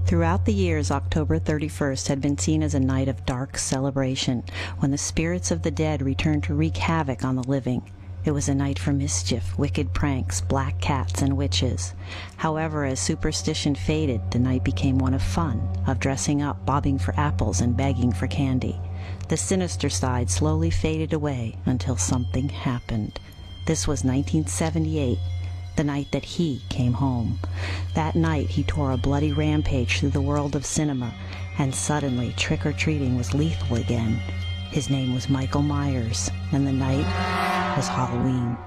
Throughout the years, October 31st had been seen as a night of dark celebration, when the spirits of the dead returned to wreak havoc on the living. It was a night for mischief, wicked pranks, black cats, and witches. However, as superstition faded, the night became one of fun, of dressing up, bobbing for apples, and begging for candy. The sinister side slowly faded away until something happened. This was 1978. The night that he came home. That night he tore a bloody rampage through the world of cinema, and suddenly trick-or-treating was lethal again. His name was Michael Myers, and the night was Halloween.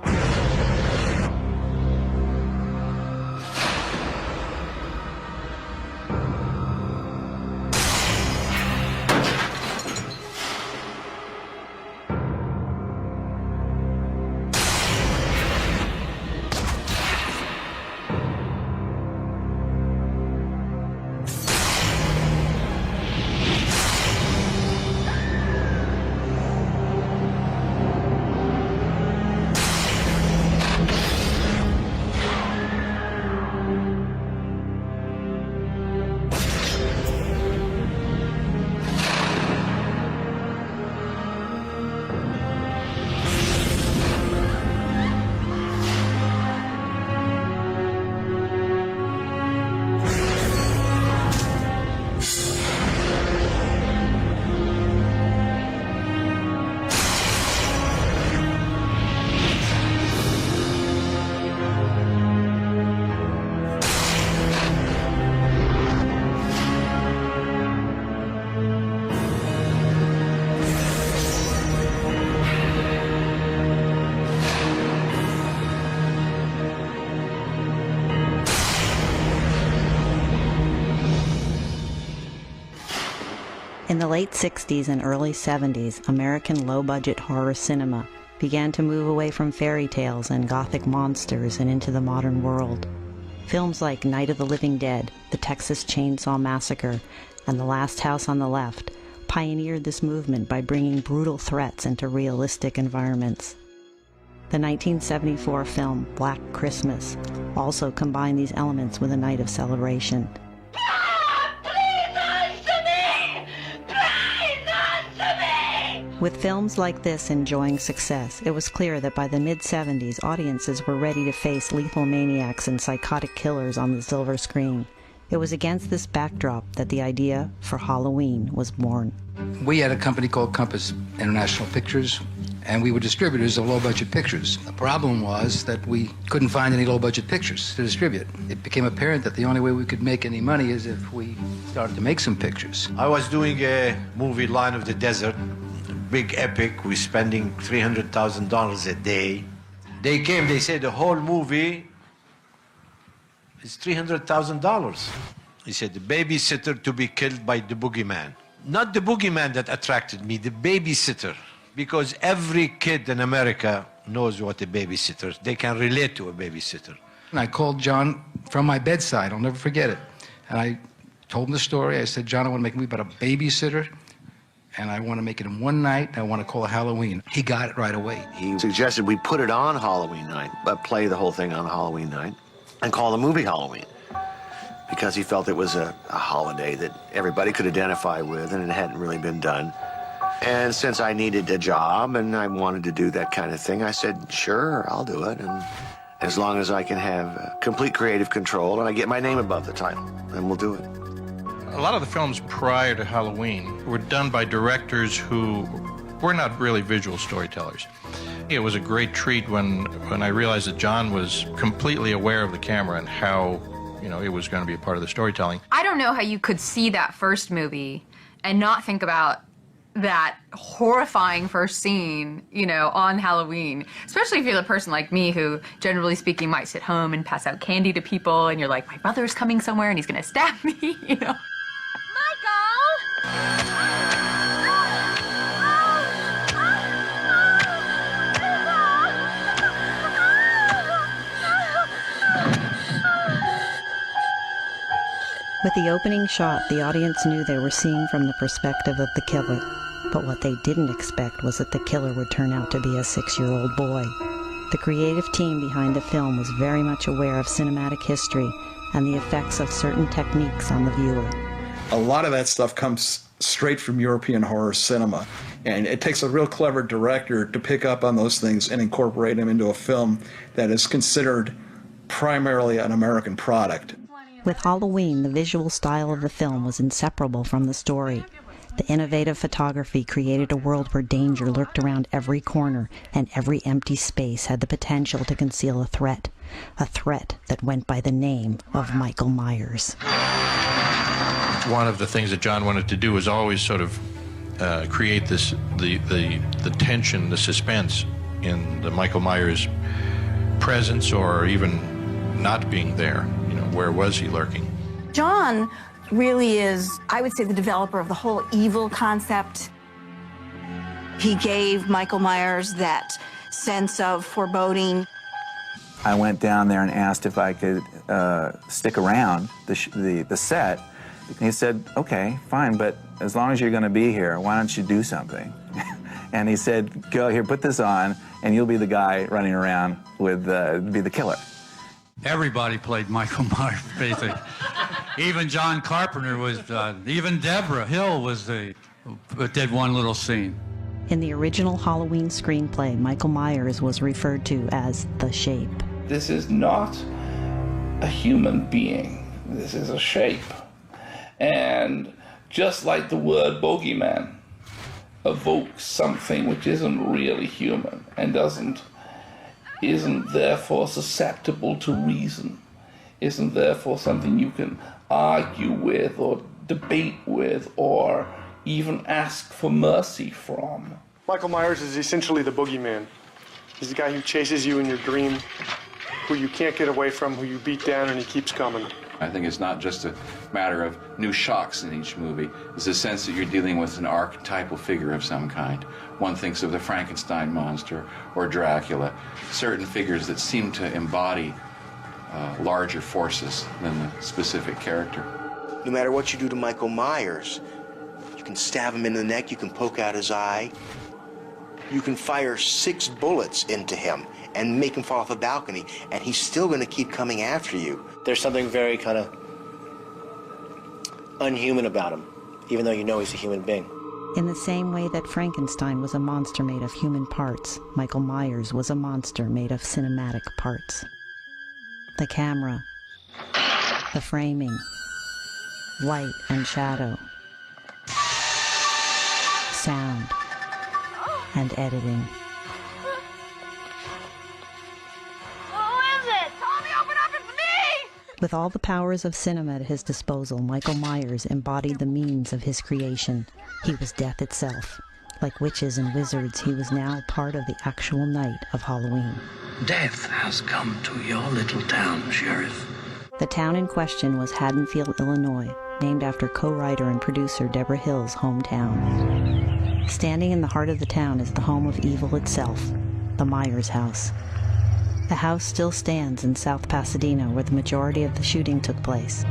In the late 60s and early 70s, American low-budget horror cinema began to move away from fairy tales and gothic monsters and into the modern world. Films like Night of the Living Dead, The Texas Chainsaw Massacre, and The Last House on the Left pioneered this movement by bringing brutal threats into realistic environments. The 1974 film Black Christmas also combined these elements with a night of celebration. With films like this enjoying success, it was clear that by the mid-70s, audiences were ready to face lethal maniacs and psychotic killers on the silver screen. It was against this backdrop that the idea for Halloween was born. We had a company called Compass International Pictures, and we were distributors of low-budget pictures. The problem was that we couldn't find any low-budget pictures to distribute. It became apparent that the only way we could make any money is if we started to make some pictures. I was doing a movie, Line of the Desert. Big epic, we're spending $300,000 a day. They came, they said the whole movie is $300,000. He said the babysitter to be killed by the boogeyman. Not the boogeyman that attracted me, the babysitter. Because every kid in America knows what a babysitter, they can relate to a babysitter. And I called John from my bedside, I'll never forget it. And I told him the story. I said, John, I want to make a movie about a babysitter. And I want to make it in one night, and I want to call it Halloween. He got it right away. He suggested we put it on Halloween night, but play the whole thing on Halloween night, and call the movie Halloween, because he felt it was a holiday that everybody could identify with, and it hadn't really been done. And since I needed a job, and I wanted to do that kind of thing, I said, sure, I'll do it, and as long as I can have complete creative control, and I get my name above the title, then we'll do it. A lot of the films prior to Halloween were done by directors who were not really visual storytellers. It was a great treat when I realized that John was completely aware of the camera and how, it was going to be a part of the storytelling. I don't know how you could see that first movie and not think about that horrifying first scene, on Halloween. Especially if you're the person like me who, generally speaking, might sit home and pass out candy to people, and you're like, my brother's coming somewhere and he's going to stab me, With the opening shot, the audience knew they were seeing from the perspective of the killer. But what they didn't expect was that the killer would turn out to be a 6-year-old boy. The creative team behind the film was very much aware of cinematic history and the effects of certain techniques on the viewer. A lot of that stuff comes straight from European horror cinema, and it takes a real clever director to pick up on those things and incorporate them into a film that is considered primarily an American product. With Halloween, the visual style of the film was inseparable from the story. The innovative photography created a world where danger lurked around every corner, and every empty space had the potential to conceal a threat that went by the name of Michael Myers. One of the things that John wanted to do was always sort of create the tension, the suspense in the Michael Myers presence, or even not being there. You know, where was he lurking? John really is, I would say, the developer of the whole evil concept. He gave Michael Myers that sense of foreboding. I went down there and asked if I could stick around the set. And he said, okay, fine, but as long as you're going to be here, why don't you do something? And he said, go here, put this on, and you'll be the guy running around with, be the killer. Everybody played Michael Myers, basically. Even John Carpenter was, even Deborah Hill did one little scene. In the original Halloween screenplay, Michael Myers was referred to as the Shape. This is not a human being. This is a shape. And just like the word bogeyman evokes something which isn't really human and isn't therefore susceptible to reason, isn't therefore something you can argue with or debate with or even ask for mercy from. Michael Myers is essentially the boogeyman. He's the guy who chases you in your dream, who you can't get away from, who you beat down, and he keeps coming. I think it's not just a matter of new shocks in each movie. It's a sense that you're dealing with an archetypal figure of some kind. One thinks of the Frankenstein monster or Dracula, certain figures that seem to embody larger forces than the specific character. No matter what you do to Michael Myers, you can stab him in the neck, you can poke out his eye, you can fire 6 bullets into him and make him fall off a balcony, and he's still going to keep coming after you. There's something very kind of unhuman about him, even though you know he's a human being. In the same way that Frankenstein was a monster made of human parts, Michael Myers was a monster made of cinematic parts. The camera, the framing, light and shadow, sound, and editing. With all the powers of cinema at his disposal, Michael Myers embodied the means of his creation. He was death itself. Like witches and wizards, he was now part of the actual night of Halloween. Death has come to your little town, Sheriff. The town in question was Haddonfield, Illinois, named after co-writer and producer Deborah Hill's hometown. Standing in the heart of the town is the home of evil itself, the Myers house. The house still stands in South Pasadena, where the majority of the shooting took place.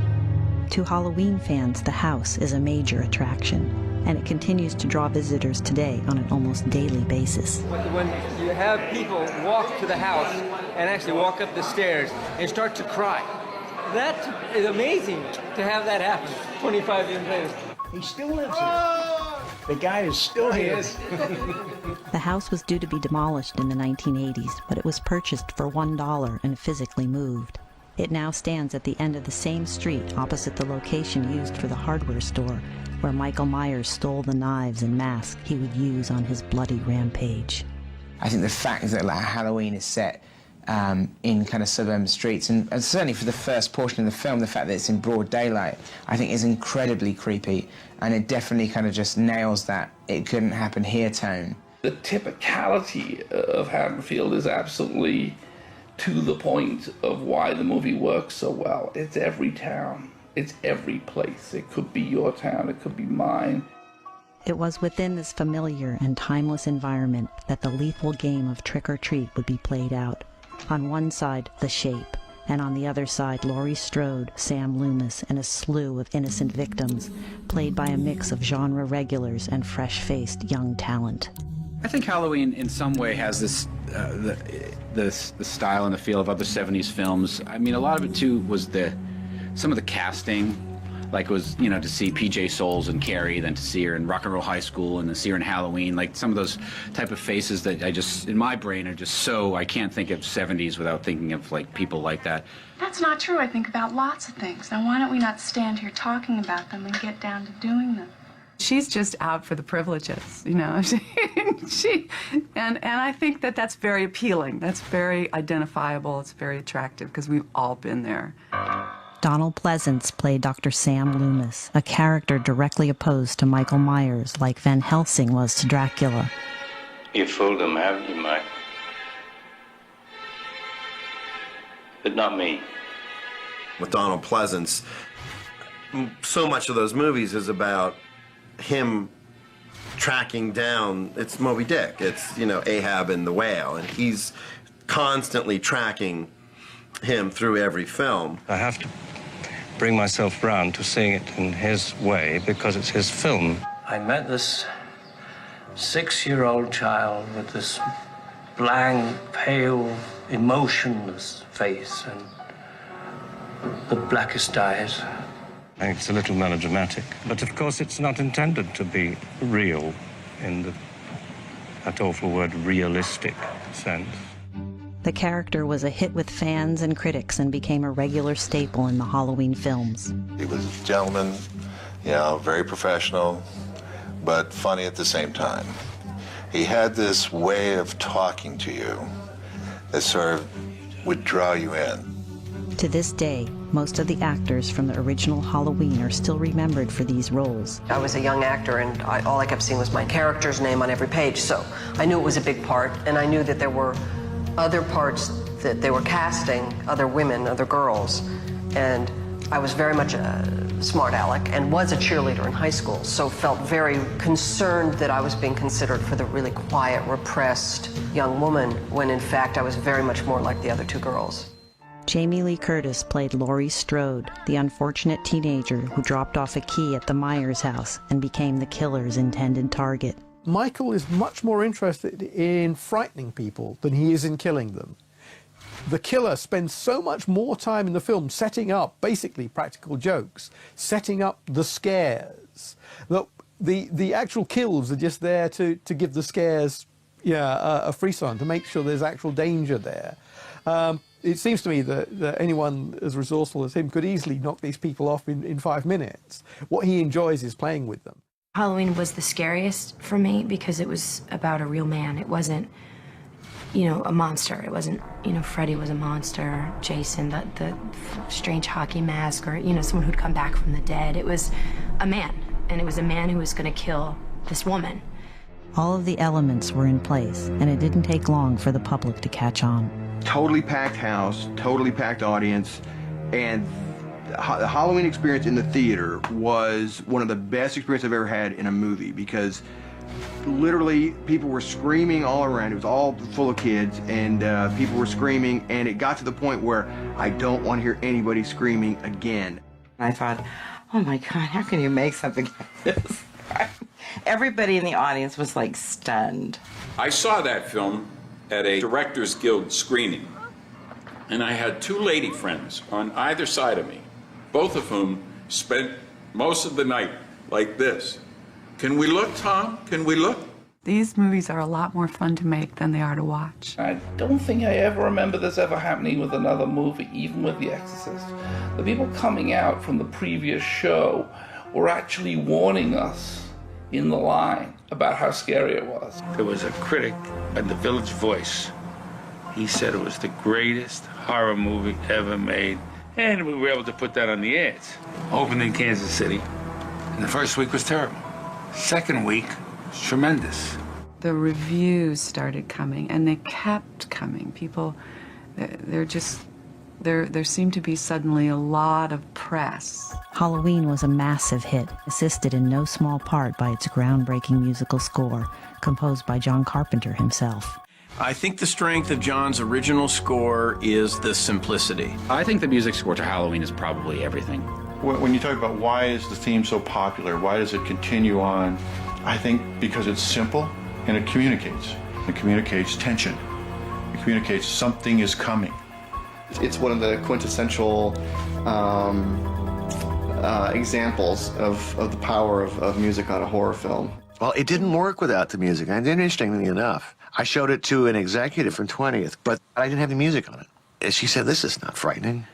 To Halloween fans, the house is a major attraction, and it continues to draw visitors today on an almost daily basis. When you have people walk to the house and actually walk up the stairs and start to cry, that is amazing to have that happen 25 years later. He still lives here. The guy is still here. The house was due to be demolished in the 1980s, but it was purchased for $1 and physically moved. It now stands at the end of the same street opposite the location used for the hardware store, where Michael Myers stole the knives and masks he would use on his bloody rampage. I think the fact that Halloween is set in kind of suburban streets, and certainly for the first portion of the film, the fact that it's in broad daylight, I think is incredibly creepy, and it definitely kind of just nails that it couldn't happen here tone. The typicality of Haddonfield is absolutely to the point of why the movie works so well. It's every town. It's every place. It could be your town. It could be mine. It was within this familiar and timeless environment that the lethal game of trick-or-treat would be played out. On one side, The Shape, and on the other side, Laurie Strode, Sam Loomis, and a slew of innocent victims, played by a mix of genre regulars and fresh-faced young talent. I think Halloween, in some way, has this the style and the feel of other '70s films. I mean, a lot of it too was the some of the casting, like it was, you know, to see PJ Souls and Carrie, then to see her in Rock and Roll High School, and then see her in Halloween, like some of those type of faces that I just, in my brain, are just so, I can't think of 70s without thinking of like people like that. That's not true. I think about lots of things. Now, why don't we not stand here talking about them and get down to doing them? She's just out for the privileges, you know. And I think that that's very appealing. That's very identifiable. It's very attractive because we've all been there. Donald Pleasance played Dr. Sam Loomis, a character directly opposed to Michael Myers, like Van Helsing was to Dracula. You fooled them, haven't you, Mike? But not me. With Donald Pleasance, so much of those movies is about him tracking down, it's Moby Dick, it's, you know, Ahab and the whale, and he's constantly tracking him through every film. I have to bring myself round to seeing it in his way because it's his film. I met this 6-year-old child with this blank, pale, emotionless face and the blackest eyes. It's a little melodramatic, but of course it's not intended to be real in that awful word realistic sense. The character was a hit with fans and critics and became a regular staple in the Halloween films. He was a gentleman, you know, very professional, but funny at the same time. He had this way of talking to you that sort of would draw you in. To this day, most of the actors from the original Halloween are still remembered for these roles. I was a young actor, and all I kept seeing was my character's name on every page, so I knew it was a big part, and I knew that there were other parts that they were casting, other women, other girls, and I was very much a smart aleck and was a cheerleader in high school, so felt very concerned that I was being considered for the really quiet, repressed young woman, when in fact I was very much more like the other two girls. Jamie Lee Curtis played Laurie Strode, the unfortunate teenager who dropped off a key at the Myers house and became the killer's intended target. Michael is much more interested in frightening people than he is in killing them. The killer spends so much more time in the film setting up basically practical jokes, setting up the scares. The actual kills are just there to give the scares a frisson, to make sure there's actual danger there. It seems to me that anyone as resourceful as him could easily knock these people off in 5 minutes. What he enjoys is playing with them. Halloween was the scariest for me because it was about a real man. It wasn't, you know, a monster. It wasn't, you know, Freddy was a monster, Jason, the strange hockey mask, or, you know, someone who'd come back from the dead. It was a man, and it was a man who was going to kill this woman. All of the elements were in place, and it didn't take long for the public to catch on. Totally packed house, totally packed audience, and the Halloween experience in the theater was one of the best experiences I've ever had in a movie, because literally people were screaming all around. It was all full of kids, and people were screaming, and it got to the point where I don't want to hear anybody screaming again. I thought, oh my God, how can you make something like this? Everybody in the audience was like stunned. I saw that film at a Directors Guild screening, and I had two lady friends on either side of me, both of whom spent most of the night like this. Can we look, Tom? Can we look? These movies are a lot more fun to make than they are to watch. I don't think I ever remember this ever happening with another movie, even with The Exorcist. The people coming out from the previous show were actually warning us in the line about how scary it was. There was a critic at the Village Voice. He said it was the greatest horror movie ever made, and we were able to put that on the ads. Opened in Kansas City, and the first week was terrible. Second week was tremendous. The reviews started coming, and they kept coming. People, there seemed to be suddenly a lot of press. Halloween was a massive hit, assisted in no small part by its groundbreaking musical score, composed by John Carpenter himself. I think the strength of John's original score is the simplicity. I think the music score to Halloween is probably everything. When you talk about why is the theme so popular, why does it continue on, I think because it's simple and it communicates. It communicates tension. It communicates something is coming. It's one of the quintessential examples of the power of music on a horror film. Well, it didn't work without the music. And interestingly enough, I showed it to an executive from 20th, but I didn't have the music on it. And she said, "This is not frightening.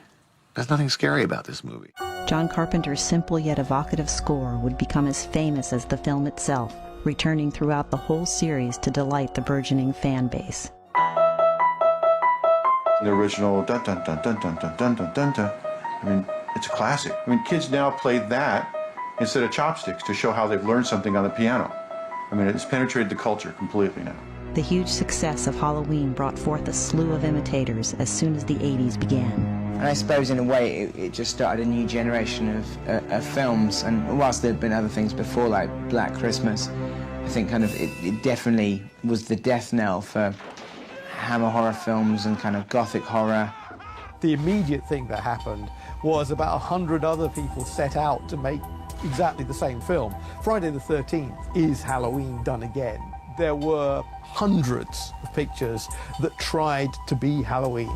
There's nothing scary about this movie." John Carpenter's simple yet evocative score would become as famous as the film itself, returning throughout the whole series to delight the burgeoning fan base. The original dun dun dun dun dun dun dun dun dun dun. I mean, it's a classic. I mean, kids now play that instead of chopsticks to show how they've learned something on the piano. I mean, it's penetrated the culture completely now. The huge success of Halloween brought forth a slew of imitators as soon as the 80s began. And I suppose in a way it just started a new generation of films, and whilst there had been other things before like Black Christmas, I think kind of it definitely was the death knell for Hammer horror films and kind of gothic horror. The immediate thing that happened was about 100 other people set out to make exactly the same film. Friday the 13th is Halloween done again. There were hundreds of pictures that tried to be Halloween.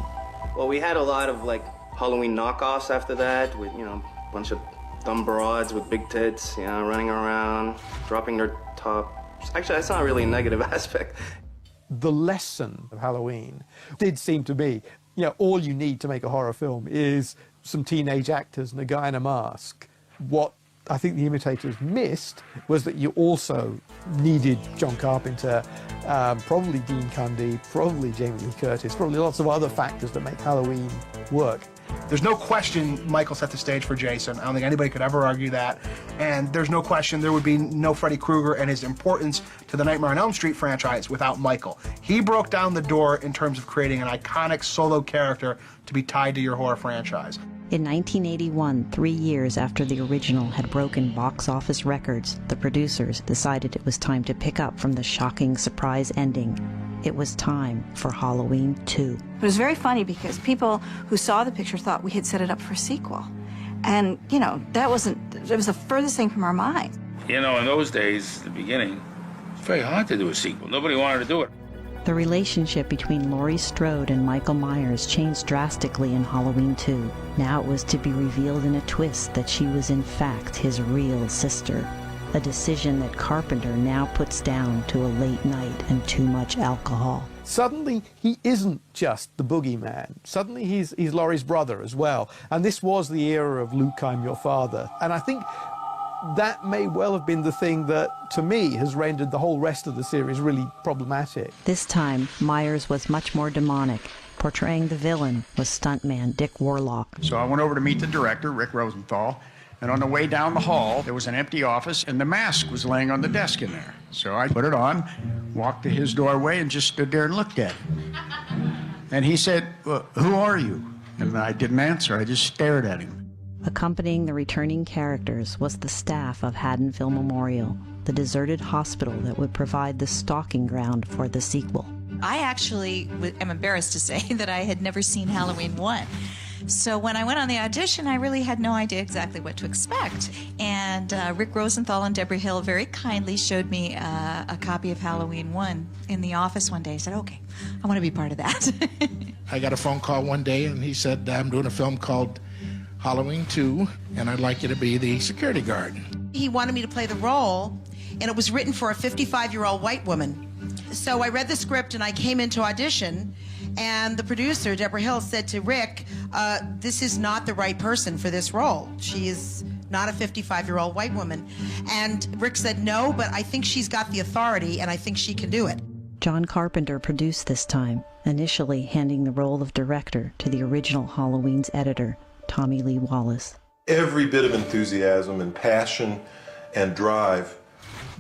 Well, we had a lot of like Halloween knockoffs after that with, you know, a bunch of dumb broads with big tits, you know, running around, dropping their top. Actually, that's not really a negative aspect. The lesson of Halloween did seem to be, you know, all you need to make a horror film is some teenage actors and a guy in a mask. What I think the imitators missed was that you also needed John Carpenter, probably Dean Cundy, probably Jamie Lee Curtis, probably lots of other factors that make Halloween work. There's no question Michael set the stage for Jason. I don't think anybody could ever argue that. And there's no question there would be no Freddy Krueger and his importance to the Nightmare on Elm Street franchise without Michael. He broke down the door in terms of creating an iconic solo character to be tied to your horror franchise. In 1981, 3 years after the original had broken box office records, the producers decided it was time to pick up from the shocking surprise ending. It was time for Halloween 2. It was very funny because people who saw the picture thought we had set it up for a sequel. And, you know, it was the furthest thing from our minds. You know, in those days, the beginning, it's very hard to do a sequel. Nobody wanted to do it. The relationship between Laurie Strode and Michael Myers changed drastically in Halloween 2. Now it was to be revealed in a twist that she was in fact his real sister. A decision that Carpenter now puts down to a late night and too much alcohol. Suddenly, he isn't just the boogeyman. Suddenly, he's Laurie's brother as well. And this was the era of Luke, I'm your father. And I think that may well have been the thing that, to me, has rendered the whole rest of the series really problematic. This time, Myers was much more demonic. Portraying the villain was stuntman Dick Warlock. So I went over to meet the director, Rick Rosenthal, and on the way down the hall, there was an empty office, and the mask was laying on the desk in there. So I put it on, walked to his doorway, and just stood there and looked at him. And he said, "Well, who are you?" And I didn't answer. I just stared at him. Accompanying the returning characters was the staff of Haddonfield Memorial, the deserted hospital that would provide the stalking ground for the sequel. I actually am embarrassed to say that I had never seen Halloween 1. So when I went on the audition, I really had no idea exactly what to expect. And Rick Rosenthal and Deborah Hill very kindly showed me a copy of Halloween 1 in the office one day. I said, okay, I want to be part of that. I got a phone call one day, and he said, I'm doing a film called Halloween 2, and I'd like you to be the security guard. He wanted me to play the role, and it was written for a 55-year-old white woman. So I read the script, and I came into audition, and the producer, Deborah Hill, said to Rick, this is not the right person for this role. She is not a 55-year-old white woman. And Rick said, no, but I think she's got the authority, and I think she can do it. John Carpenter produced this time, initially handing the role of director to the original Halloween's editor, Tommy Lee Wallace. Every bit of enthusiasm and passion and drive,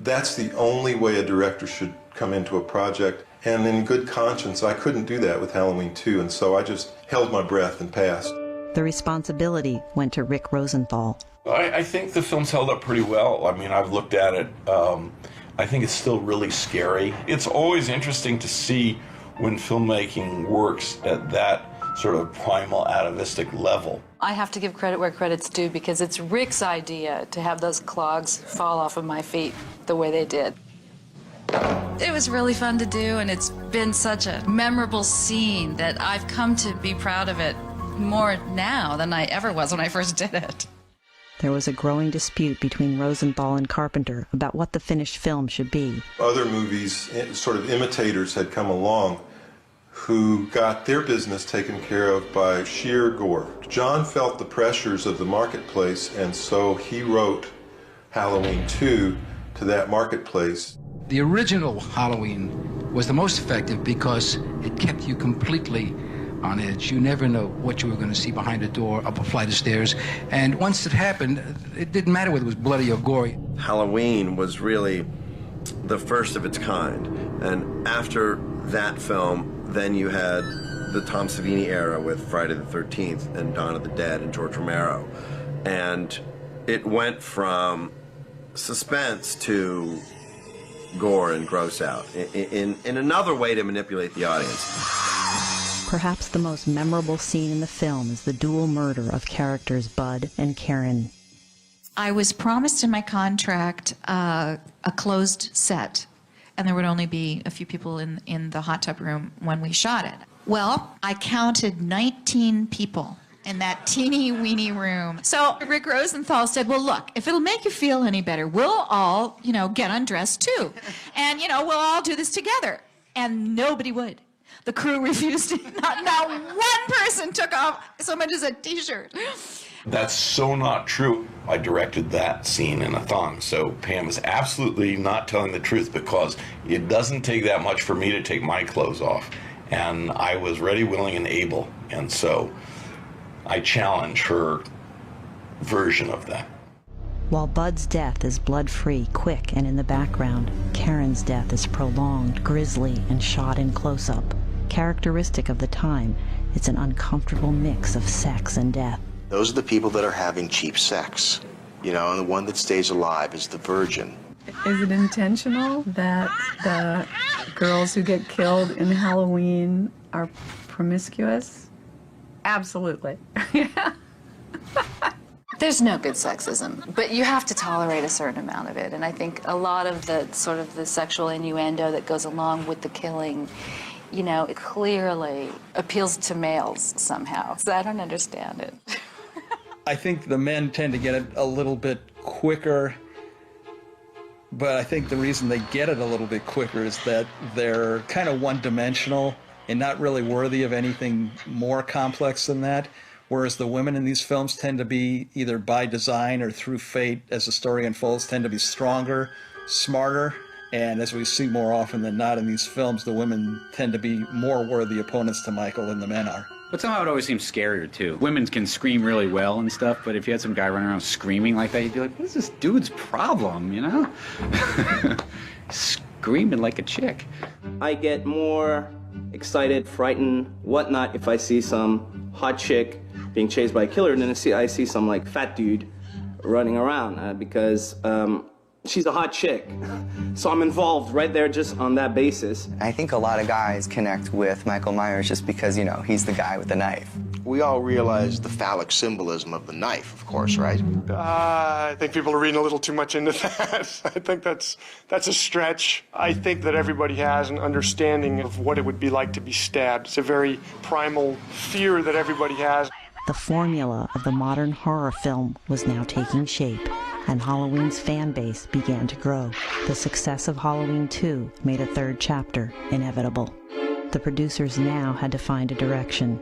that's the only way a director should come into a project. And in good conscience, I couldn't do that with Halloween 2, and so I just held my breath and passed. The responsibility went to Rick Rosenthal. I think the film's held up pretty well. I mean, I've looked at it. I think it's still really scary. It's always interesting to see when filmmaking works at that sort of primal, atavistic level. I have to give credit where credit's due because it's Rick's idea to have those clogs fall off of my feet the way they did. It was really fun to do, and it's been such a memorable scene that I've come to be proud of it more now than I ever was when I first did it. There was a growing dispute between Rosenthal and Carpenter about what the finished film should be. Other movies, sort of imitators, had come along who got their business taken care of by sheer gore. John felt the pressures of the marketplace, and so he wrote Halloween 2 to that marketplace. The original Halloween was the most effective because it kept you completely on edge. You never know what you were going to see behind a door, up a flight of stairs. And once it happened, it didn't matter whether it was bloody or gory. Halloween was really the first of its kind. And after that film, then you had the Tom Savini era with Friday the 13th and Dawn of the Dead and George Romero. And it went from suspense to gore and gross out in another way to manipulate the audience. Perhaps the most memorable scene in the film is the dual murder of characters Bud and Karen. I was promised in my contract a closed set, and there would only be a few people in the hot tub room when we shot it. Well, I counted 19 people in that teeny weeny room. So Rick Rosenthal said, well, look, if it'll make you feel any better, we'll all, get undressed too. And, we'll all do this together. And nobody would. The crew refused it. Not one person took off so much as a t-shirt. That's so not true. I directed that scene in a thong, so Pam is absolutely not telling the truth because it doesn't take that much for me to take my clothes off. And I was ready, willing, and able. And so I challenge her version of that. While Bud's death is blood-free, quick, and in the background, Karen's death is prolonged, grisly, and shot in close-up. Characteristic of the time, it's an uncomfortable mix of sex and death. Those are the people that are having cheap sex, and the one that stays alive is the virgin. Is it intentional that the girls who get killed in Halloween are promiscuous? Absolutely. Yeah. There's no good sexism, but you have to tolerate a certain amount of it. And I think a lot of the sort of the sexual innuendo that goes along with the killing, it clearly appeals to males somehow. So I don't understand it. I think the men tend to get it a little bit quicker, but I think the reason they get it a little bit quicker is that they're kind of one-dimensional and not really worthy of anything more complex than that. Whereas the women in these films tend to be, either by design or through fate, as the story unfolds, tend to be stronger, smarter, and as we see more often than not in these films, the women tend to be more worthy opponents to Michael than the men are. But somehow it always seems scarier, too. Women can scream really well and stuff, but if you had some guy running around screaming like that, you'd be like, what is this dude's problem, Screaming like a chick. I get more excited, frightened, whatnot if I see some hot chick being chased by a killer than I see some fat dude running around because she's a hot chick. So I'm involved right there just on that basis. I think a lot of guys connect with Michael Myers just because, he's the guy with the knife. We all realize the phallic symbolism of the knife, of course, right? I think people are reading a little too much into that. I think that's a stretch. I think that everybody has an understanding of what it would be like to be stabbed. It's a very primal fear that everybody has. The formula of the modern horror film was now taking shape, and Halloween's fan base began to grow. The success of Halloween 2 made a third chapter inevitable. The producers now had to find a direction.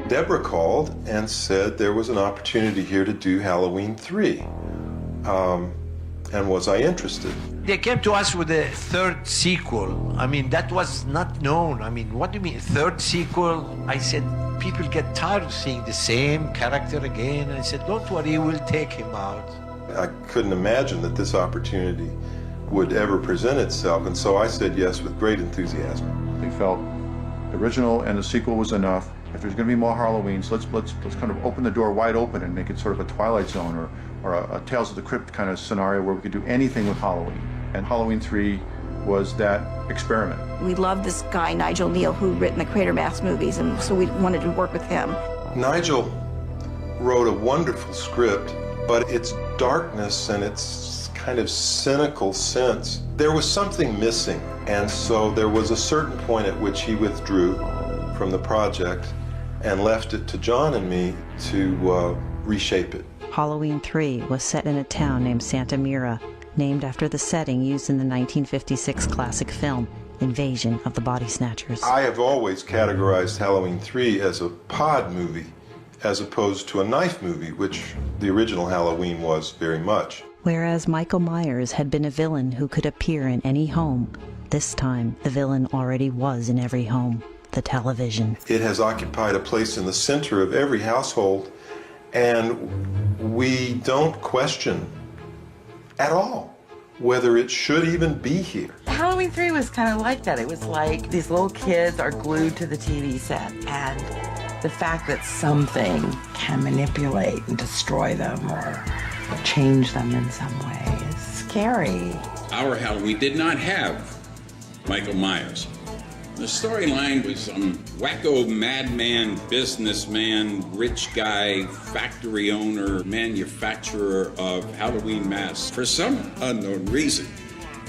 Deborah called and said there was an opportunity here to do Halloween 3. And was I interested? They came to us with a third sequel. That was not known. What do you mean, third sequel? I said, people get tired of seeing the same character again. And I said, don't worry, we'll take him out. I couldn't imagine that this opportunity would ever present itself, and so I said yes with great enthusiasm. They felt the original and the sequel was enough. If there's going to be more Halloweens, let's kind of open the door wide open and make it sort of a Twilight Zone or a Tales of the Crypt kind of scenario where we could do anything with Halloween. And Halloween 3 was that experiment. We love this guy, Nigel Neal, who'd written the Quatermass movies, and so we wanted to work with him. Nigel wrote a wonderful script, but its darkness and its kind of cynical sense, there was something missing. And so there was a certain point at which he withdrew from the project, and left it to John and me to reshape it. Halloween 3 was set in a town named Santa Mira, named after the setting used in the 1956 classic film, Invasion of the Body Snatchers. I have always categorized Halloween 3 as a pod movie, as opposed to a knife movie, which the original Halloween was very much. Whereas Michael Myers had been a villain who could appear in any home, this time the villain already was in every home, the television. It has occupied a place in the center of every household, and we don't question at all whether it should even be here. Halloween 3 was kind of like that. It was like these little kids are glued to the TV set, and the fact that something can manipulate and destroy them or change them in some way is scary. Our Halloween did not have Michael Myers. The storyline was some wacko madman, businessman, rich guy, factory owner, manufacturer of Halloween masks. For some unknown reason,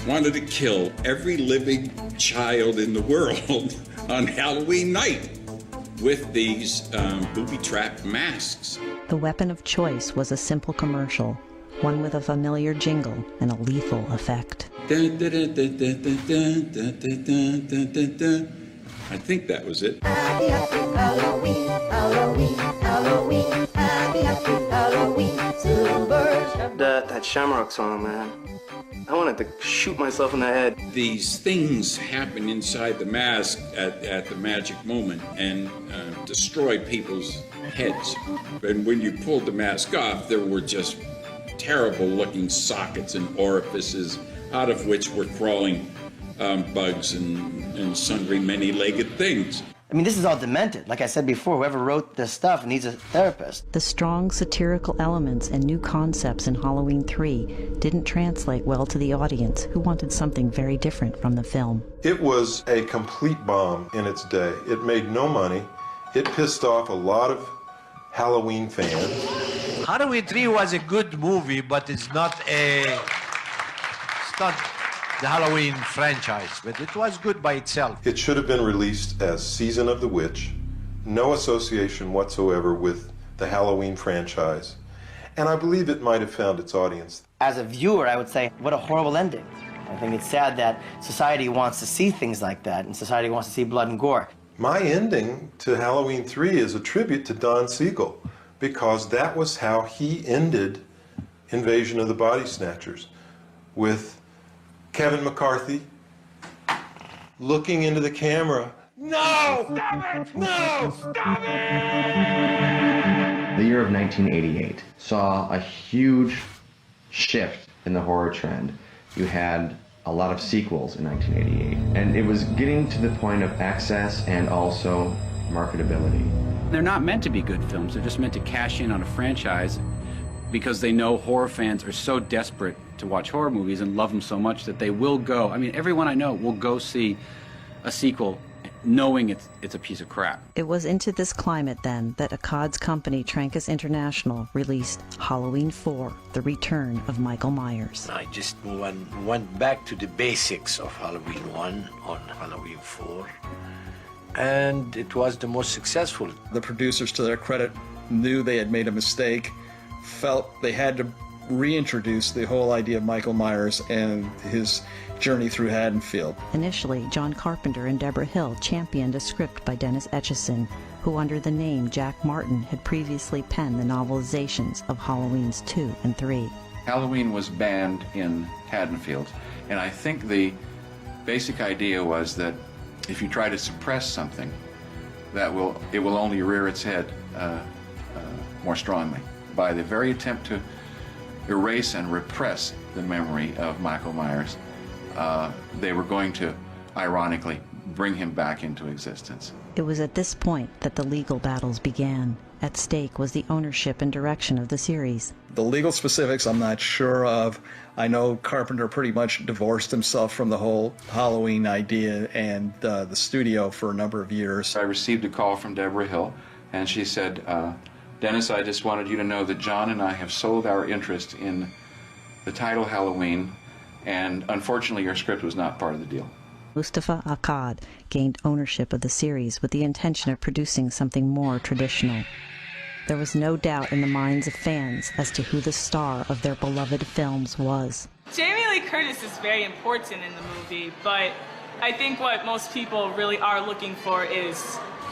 wanted to kill every living child in the world on Halloween night with these booby-trapped masks. The weapon of choice was a simple commercial, one with a familiar jingle and a lethal effect. I think that was it. Happy, happy Halloween, Halloween, Halloween, happy, happy Halloween, silver. That Shamrock song, man. I wanted to shoot myself in the head. These things happen inside the mask at the magic moment and destroy people's heads. And when you pulled the mask off, there were just terrible looking sockets and orifices out of which were crawling bugs and sundry many-legged things. I mean, this is all demented. Like I said before, whoever wrote this stuff needs a therapist. The strong satirical elements and new concepts in Halloween 3 didn't translate well to the audience, who wanted something very different from the film. It was a complete bomb in its day. It made no money. It pissed off a lot of Halloween fans. Halloween 3 was a good movie, but it's not the Halloween franchise, but it was good by itself. It should have been released as Season of the Witch, no association whatsoever with the Halloween franchise, and I believe it might have found its audience. As a viewer, I would say, what a horrible ending. I think it's sad that society wants to see things like that, and society wants to see blood and gore. My ending to Halloween 3 is a tribute to Don Siegel, because that was how he ended Invasion of the Body Snatchers, with Kevin McCarthy looking into the camera. No! Stop it! No! Stop it! The year of 1988 saw a huge shift in the horror trend. You had a lot of sequels in 1988, and it was getting to the point of access and also marketability. They're not meant to be good films. They're just meant to cash in on a franchise because they know horror fans are so desperate to watch horror movies and love them so much that they will go. I mean, everyone I know will go see a sequel knowing it's a piece of crap. It was into this climate then that Akkad's company, Trancas International, released Halloween 4, The Return of Michael Myers. I just went back to the basics of Halloween 1 on Halloween 4, and it was the most successful. The producers, to their credit, knew they had made a mistake, felt they had to reintroduce the whole idea of Michael Myers and his journey through Haddonfield. Initially, John Carpenter and Deborah Hill championed a script by Dennis Etchison, who under the name Jack Martin had previously penned the novelizations of Halloweens 2 and 3. Halloween was banned in Haddonfield, and I think the basic idea was that if you try to suppress something, it will only rear its head more strongly. By the very attempt to erase and repress the memory of Michael Myers, they were going to, ironically, bring him back into existence. It was at this point that the legal battles began. At stake was the ownership and direction of the series. The legal specifics I'm not sure of. I know Carpenter pretty much divorced himself from the whole Halloween idea and the studio for a number of years. I received a call from Deborah Hill, and she said, Dennis, I just wanted you to know that John and I have sold our interest in the title Halloween, and unfortunately your script was not part of the deal. Mustafa Akkad gained ownership of the series with the intention of producing something more traditional. There was no doubt in the minds of fans as to who the star of their beloved films was. Jamie Lee Curtis is very important in the movie, but I think what most people really are looking for is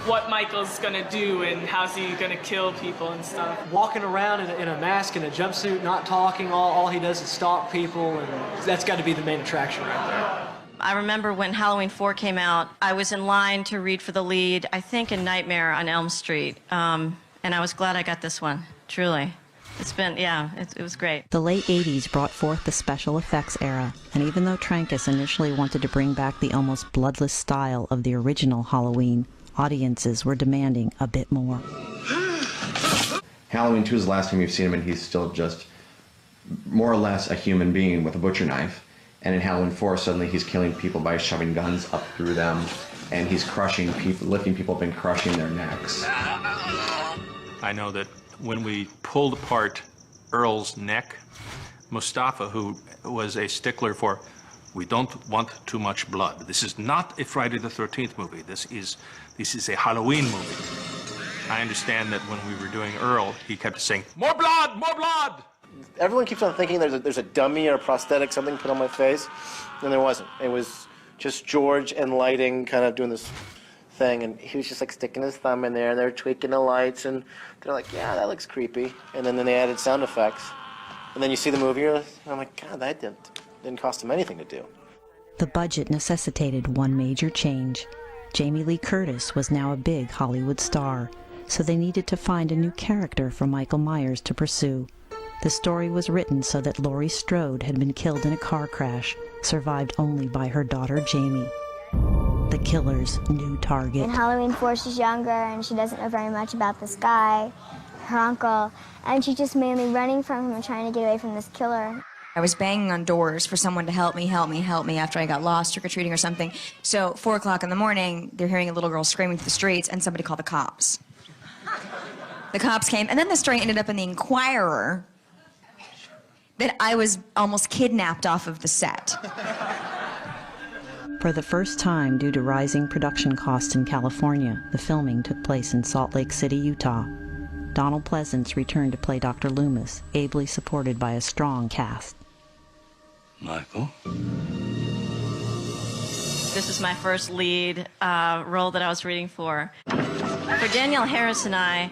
what Michael's gonna do and how's he gonna kill people and stuff. Walking around in a mask and a jumpsuit, not talking, all he does is stalk people, and that's got to be the main attraction right there. I remember when Halloween 4 came out, I was in line to read for the lead, I think in Nightmare on Elm Street, and I was glad I got this one, truly. It's been, yeah, it was great. The late 80s brought forth the special effects era, and even though Trankis initially wanted to bring back the almost bloodless style of the original Halloween, audiences were demanding a bit more. Halloween 2 is the last time you've seen him, and he's still just more or less a human being with a butcher knife. And in Halloween 4, suddenly he's killing people by shoving guns up through them, and he's crushing people, lifting people up and crushing their necks. I know that when we pulled apart Earl's neck, Mustafa, who was a stickler for, we don't want too much blood. This is not a Friday the 13th movie. This is a Halloween movie. I understand that when we were doing Earl, he kept saying, more blood, more blood! Everyone keeps on thinking there's a dummy or a prosthetic, something put on my face, and there wasn't. It was just George and lighting kind of doing this thing, and he was just like sticking his thumb in there, and they're tweaking the lights, and they're like, yeah, that looks creepy. And then they added sound effects. And then you see the movie, and I'm like, God, that didn't cost him anything to do. The budget necessitated one major change. Jamie Lee Curtis was now a big Hollywood star, so they needed to find a new character for Michael Myers to pursue. The story was written so that Laurie Strode had been killed in a car crash, survived only by her daughter Jamie. The killer's new target. In Halloween 4, she's younger and she doesn't know very much about this guy, her uncle, and she's just mainly running from him and trying to get away from this killer. I was banging on doors for someone to help me after I got lost trick-or-treating or something. So 4 o'clock in the morning, they're hearing a little girl screaming through the streets, and somebody called the cops. The cops came, and then the story ended up in the Inquirer that I was almost kidnapped off of the set. For the first time, due to rising production costs in California, the filming took place in Salt Lake City, Utah. Donald Pleasance returned to play Dr. Loomis, ably supported by a strong cast. Michael? This is my first lead role that I was reading for. For Danielle Harris and I,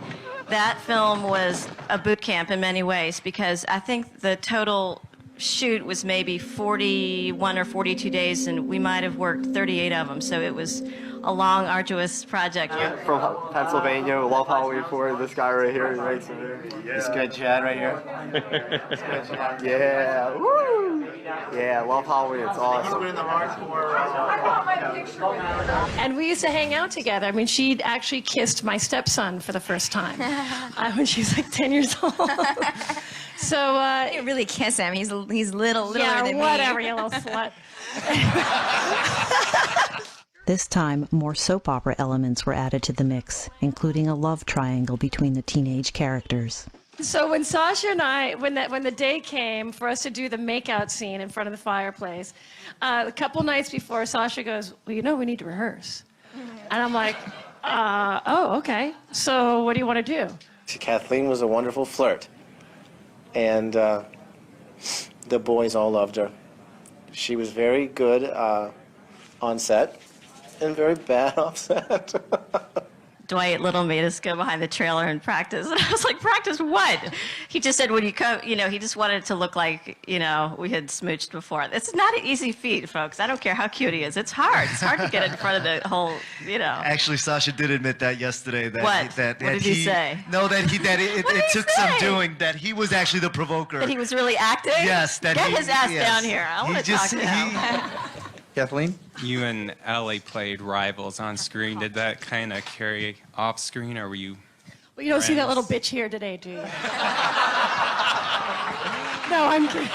that film was a boot camp in many ways because I think the total shoot was maybe 41 or 42 days, and we might have worked 38 of them, so it was a long, arduous project. From Pennsylvania, love Halloween 4, this guy right here, this guy Chad right here. This guy Chad. Yeah, woo! Yeah, love Halloween, it's awesome. And we used to hang out together. I mean, she'd actually kissed my stepson for the first time when she was like 10 years old. So, you didn't really kiss him. He's littler than me. Yeah, whatever, you little slut. This time, more soap opera elements were added to the mix, including a love triangle between the teenage characters. So when Sasha and I, when the day came for us to do the makeout scene in front of the fireplace, a couple nights before, Sasha goes, well, you know, we need to rehearse. And I'm like, oh, okay. So what do you want to do? Kathleen was a wonderful flirt. And the boys all loved her. She was very good on set and very bad off set. Dwight Little made us go behind the trailer and practice. And I was like, practice what? He just said, when you come, you know, he just wanted it to look like, you know, we had smooched before. It's not an easy feat, folks. I don't care how cute he is. It's hard. It's hard to get in front of the whole, you know. Actually, Sasha did admit that yesterday. That what? What did he say? No, that it took some doing, that he was actually the provoker. That he was really acting? Yes. Get his ass down here. I want to talk to him. Kathleen? You and Ellie played rivals on screen. Did that kind of carry off screen, or were you Well, you don't see that little bitch here today, do you? No, I'm kidding.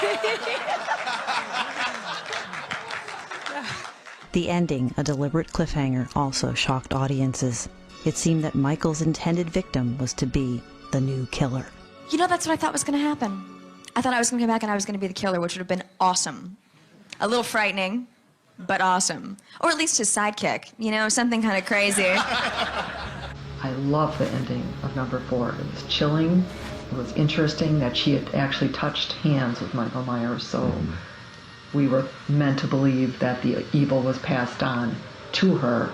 The ending, a deliberate cliffhanger, also shocked audiences. It seemed that Michael's intended victim was to be the new killer. You know, that's what I thought was going to happen. I thought I was going to come back and I was going to be the killer, which would have been awesome. A little frightening, but awesome. Or at least his sidekick, you know, something kind of crazy. I love the ending of number 4. It was chilling. It was interesting that she had actually touched hands with Michael Myers, so we were meant to believe that the evil was passed on to her,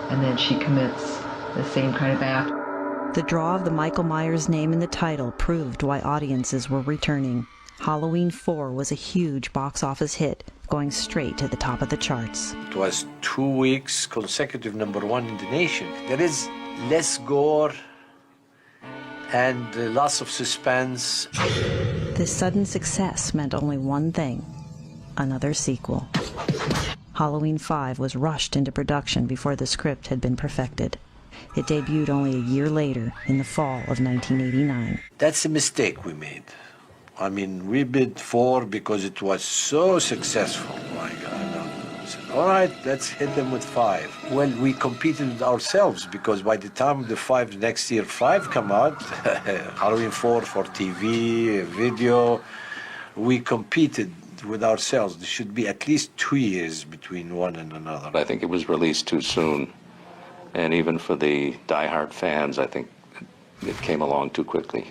and then she commits the same kind of act. The draw of the Michael Myers name in the title proved why audiences were returning. Halloween 4 was a huge box office hit, going straight to the top of the charts. It was 2 weeks consecutive #1 in the nation. There is less gore and lots of suspense. This sudden success meant only one thing: another sequel. Halloween 5 was rushed into production before the script had been perfected. It debuted only a year later, in the fall of 1989. That's a mistake we made. I mean, we bid 4 because it was so successful. My God. I said, all right, let's hit them with 5. Well, we competed with ourselves because by the time the 5 next year 5 come out, Halloween 4 for TV, video, we competed with ourselves. There should be at least 2 years between one and another. I think it was released too soon. And even for the diehard fans, I think it came along too quickly.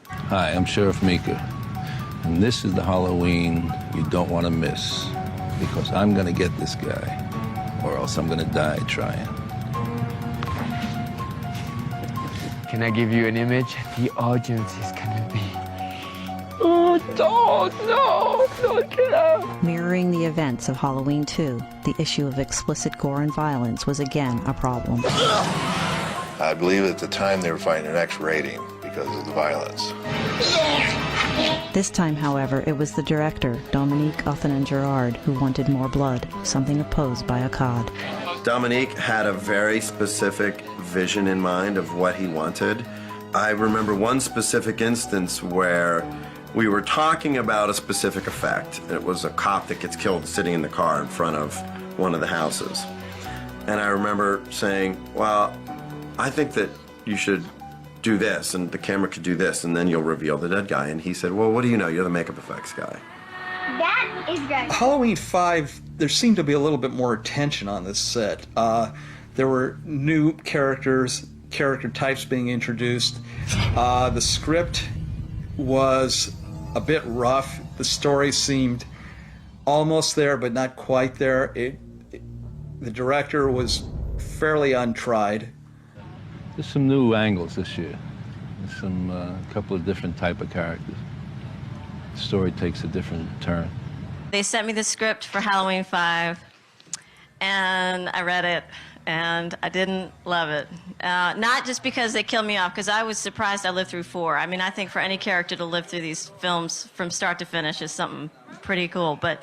Hi, I'm Sheriff Meeker. And this is the Halloween you don't want to miss, because I'm going to get this guy, or else I'm going to die trying. Can I give you an image? The audience is going to be... Oh, don't get out. Mirroring the events of Halloween 2, the issue of explicit gore and violence was again a problem. I believe at the time they were finding an X rating because of the violence. This time, however, it was the director, Dominique Othenin-Girard, who wanted more blood, something opposed by Akkad. Dominique had a very specific vision in mind of what he wanted. I remember one specific instance where we were talking about a specific effect. It was a cop that gets killed sitting in the car in front of one of the houses. And I remember saying, well, I think that you should do this, and the camera could do this, and then you'll reveal the dead guy. And he said, well, what do you know? You're the makeup effects guy. That is good. Halloween 5, there seemed to be a little bit more attention on this set. There were new character types being introduced. The script was a bit rough. The story seemed almost there, but not quite there. The director was fairly untried. There's some new angles this year. There's some couple of different type of characters. The story takes a different turn. They sent me the script for Halloween 5, and I read it, and I didn't love it. Not just because they killed me off, because I was surprised I lived through 4. I mean, I think for any character to live through these films from start to finish is something pretty cool. But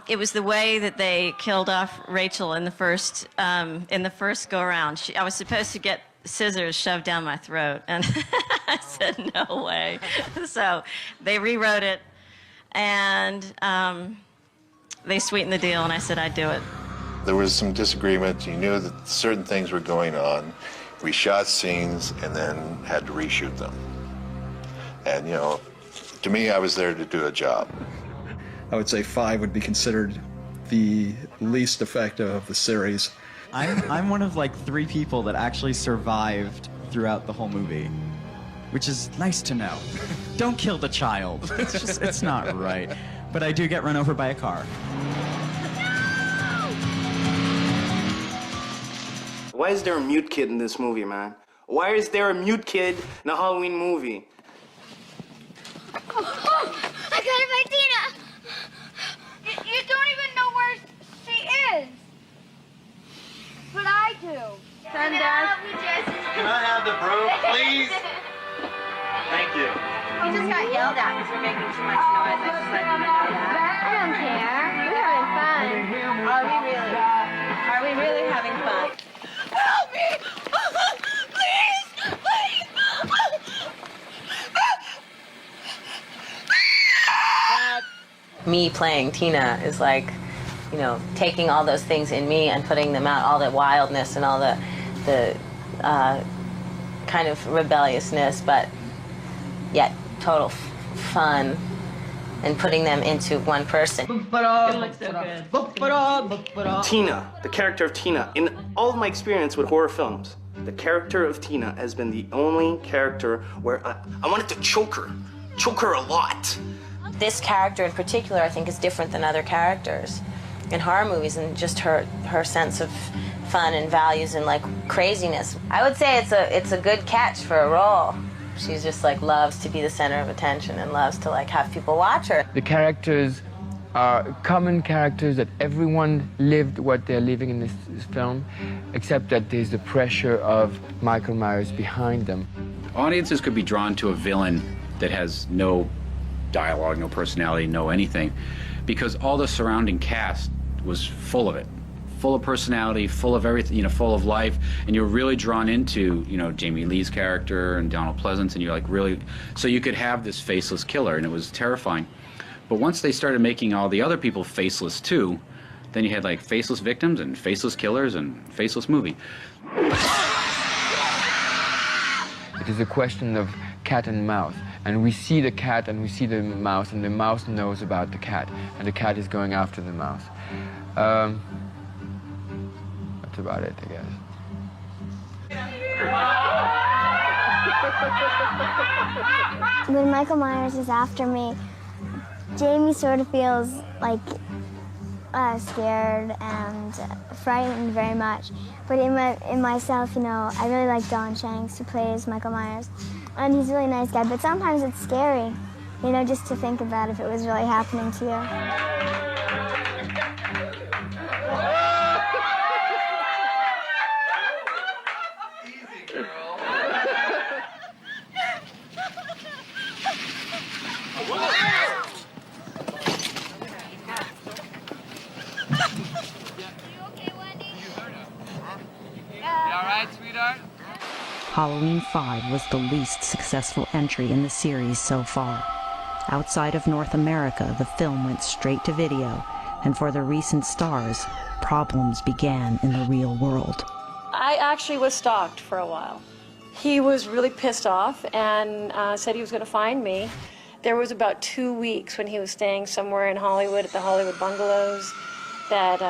it was the way that they killed off Rachel in the first go-around. I was supposed to get scissors shoved down my throat, and I said, no way. So they rewrote it, and they sweetened the deal, and I said I'd do it. There was some disagreement. You knew that certain things were going on. We shot scenes and then had to reshoot them. And, you know, to me, I was there to do a job. I would say 5 would be considered the least effective of the series. I'm one of like 3 people that actually survived throughout the whole movie, which is nice to know. Don't kill the child. It's not right. But I do get run over by a car. Why is there a mute kid in this movie, man? Why is there a mute kid in a Halloween movie? Oh, I gotta find Tina! You don't even know where she is! But I do. Send us. Can I have the broom, please? Thank you. We just got yelled at because we're making too much noise. I just let you know that. I don't care. We're having fun. Are we really? Are we really having fun? Help me! Please! Please! Me playing Tina is like, you know, taking all those things in me and putting them out, all that wildness and all the kind of rebelliousness, but yet total fun and putting them into one person. Tina, the character of Tina, in all of my experience with horror films, the character of Tina has been the only character where I wanted to choke her a lot. This character in particular, I think, is different than other characters in horror movies, and just her sense of fun and values and like craziness. I would say it's a good catch for a role. She's just like loves to be the center of attention and loves to like have people watch her. The characters are common characters that everyone lived what they're living in this film, except that there's the pressure of Michael Myers behind them. Audiences could be drawn to a villain that has no dialogue, no personality, no anything, because all the surrounding cast was full of it. Full of personality, full of everything, you know, full of life, and you're really drawn into, you know, Jamie Lee's character and Donald Pleasance, and you're like really, so you could have this faceless killer, and it was terrifying. But once they started making all the other people faceless too, then you had like faceless victims and faceless killers and faceless movie. It is a question of cat and mouse, and we see the cat and we see the mouse, and the mouse knows about the cat, and the cat is going after the mouse. That's about it, I guess. When Michael Myers is after me, Jamie sort of feels like scared and frightened very much. But in myself, you know, I really like Don Shanks, who plays Michael Myers. And he's a really nice guy, but sometimes it's scary, you know, just to think about if it was really happening to you. Halloween 5 was the least successful entry in the series so far. Outside of North America, the film went straight to video, and for the recent stars, problems began in the real world. I actually was stalked for a while. He was really pissed off and said he was going to find me. There was about 2 weeks when he was staying somewhere in Hollywood at the Hollywood bungalows that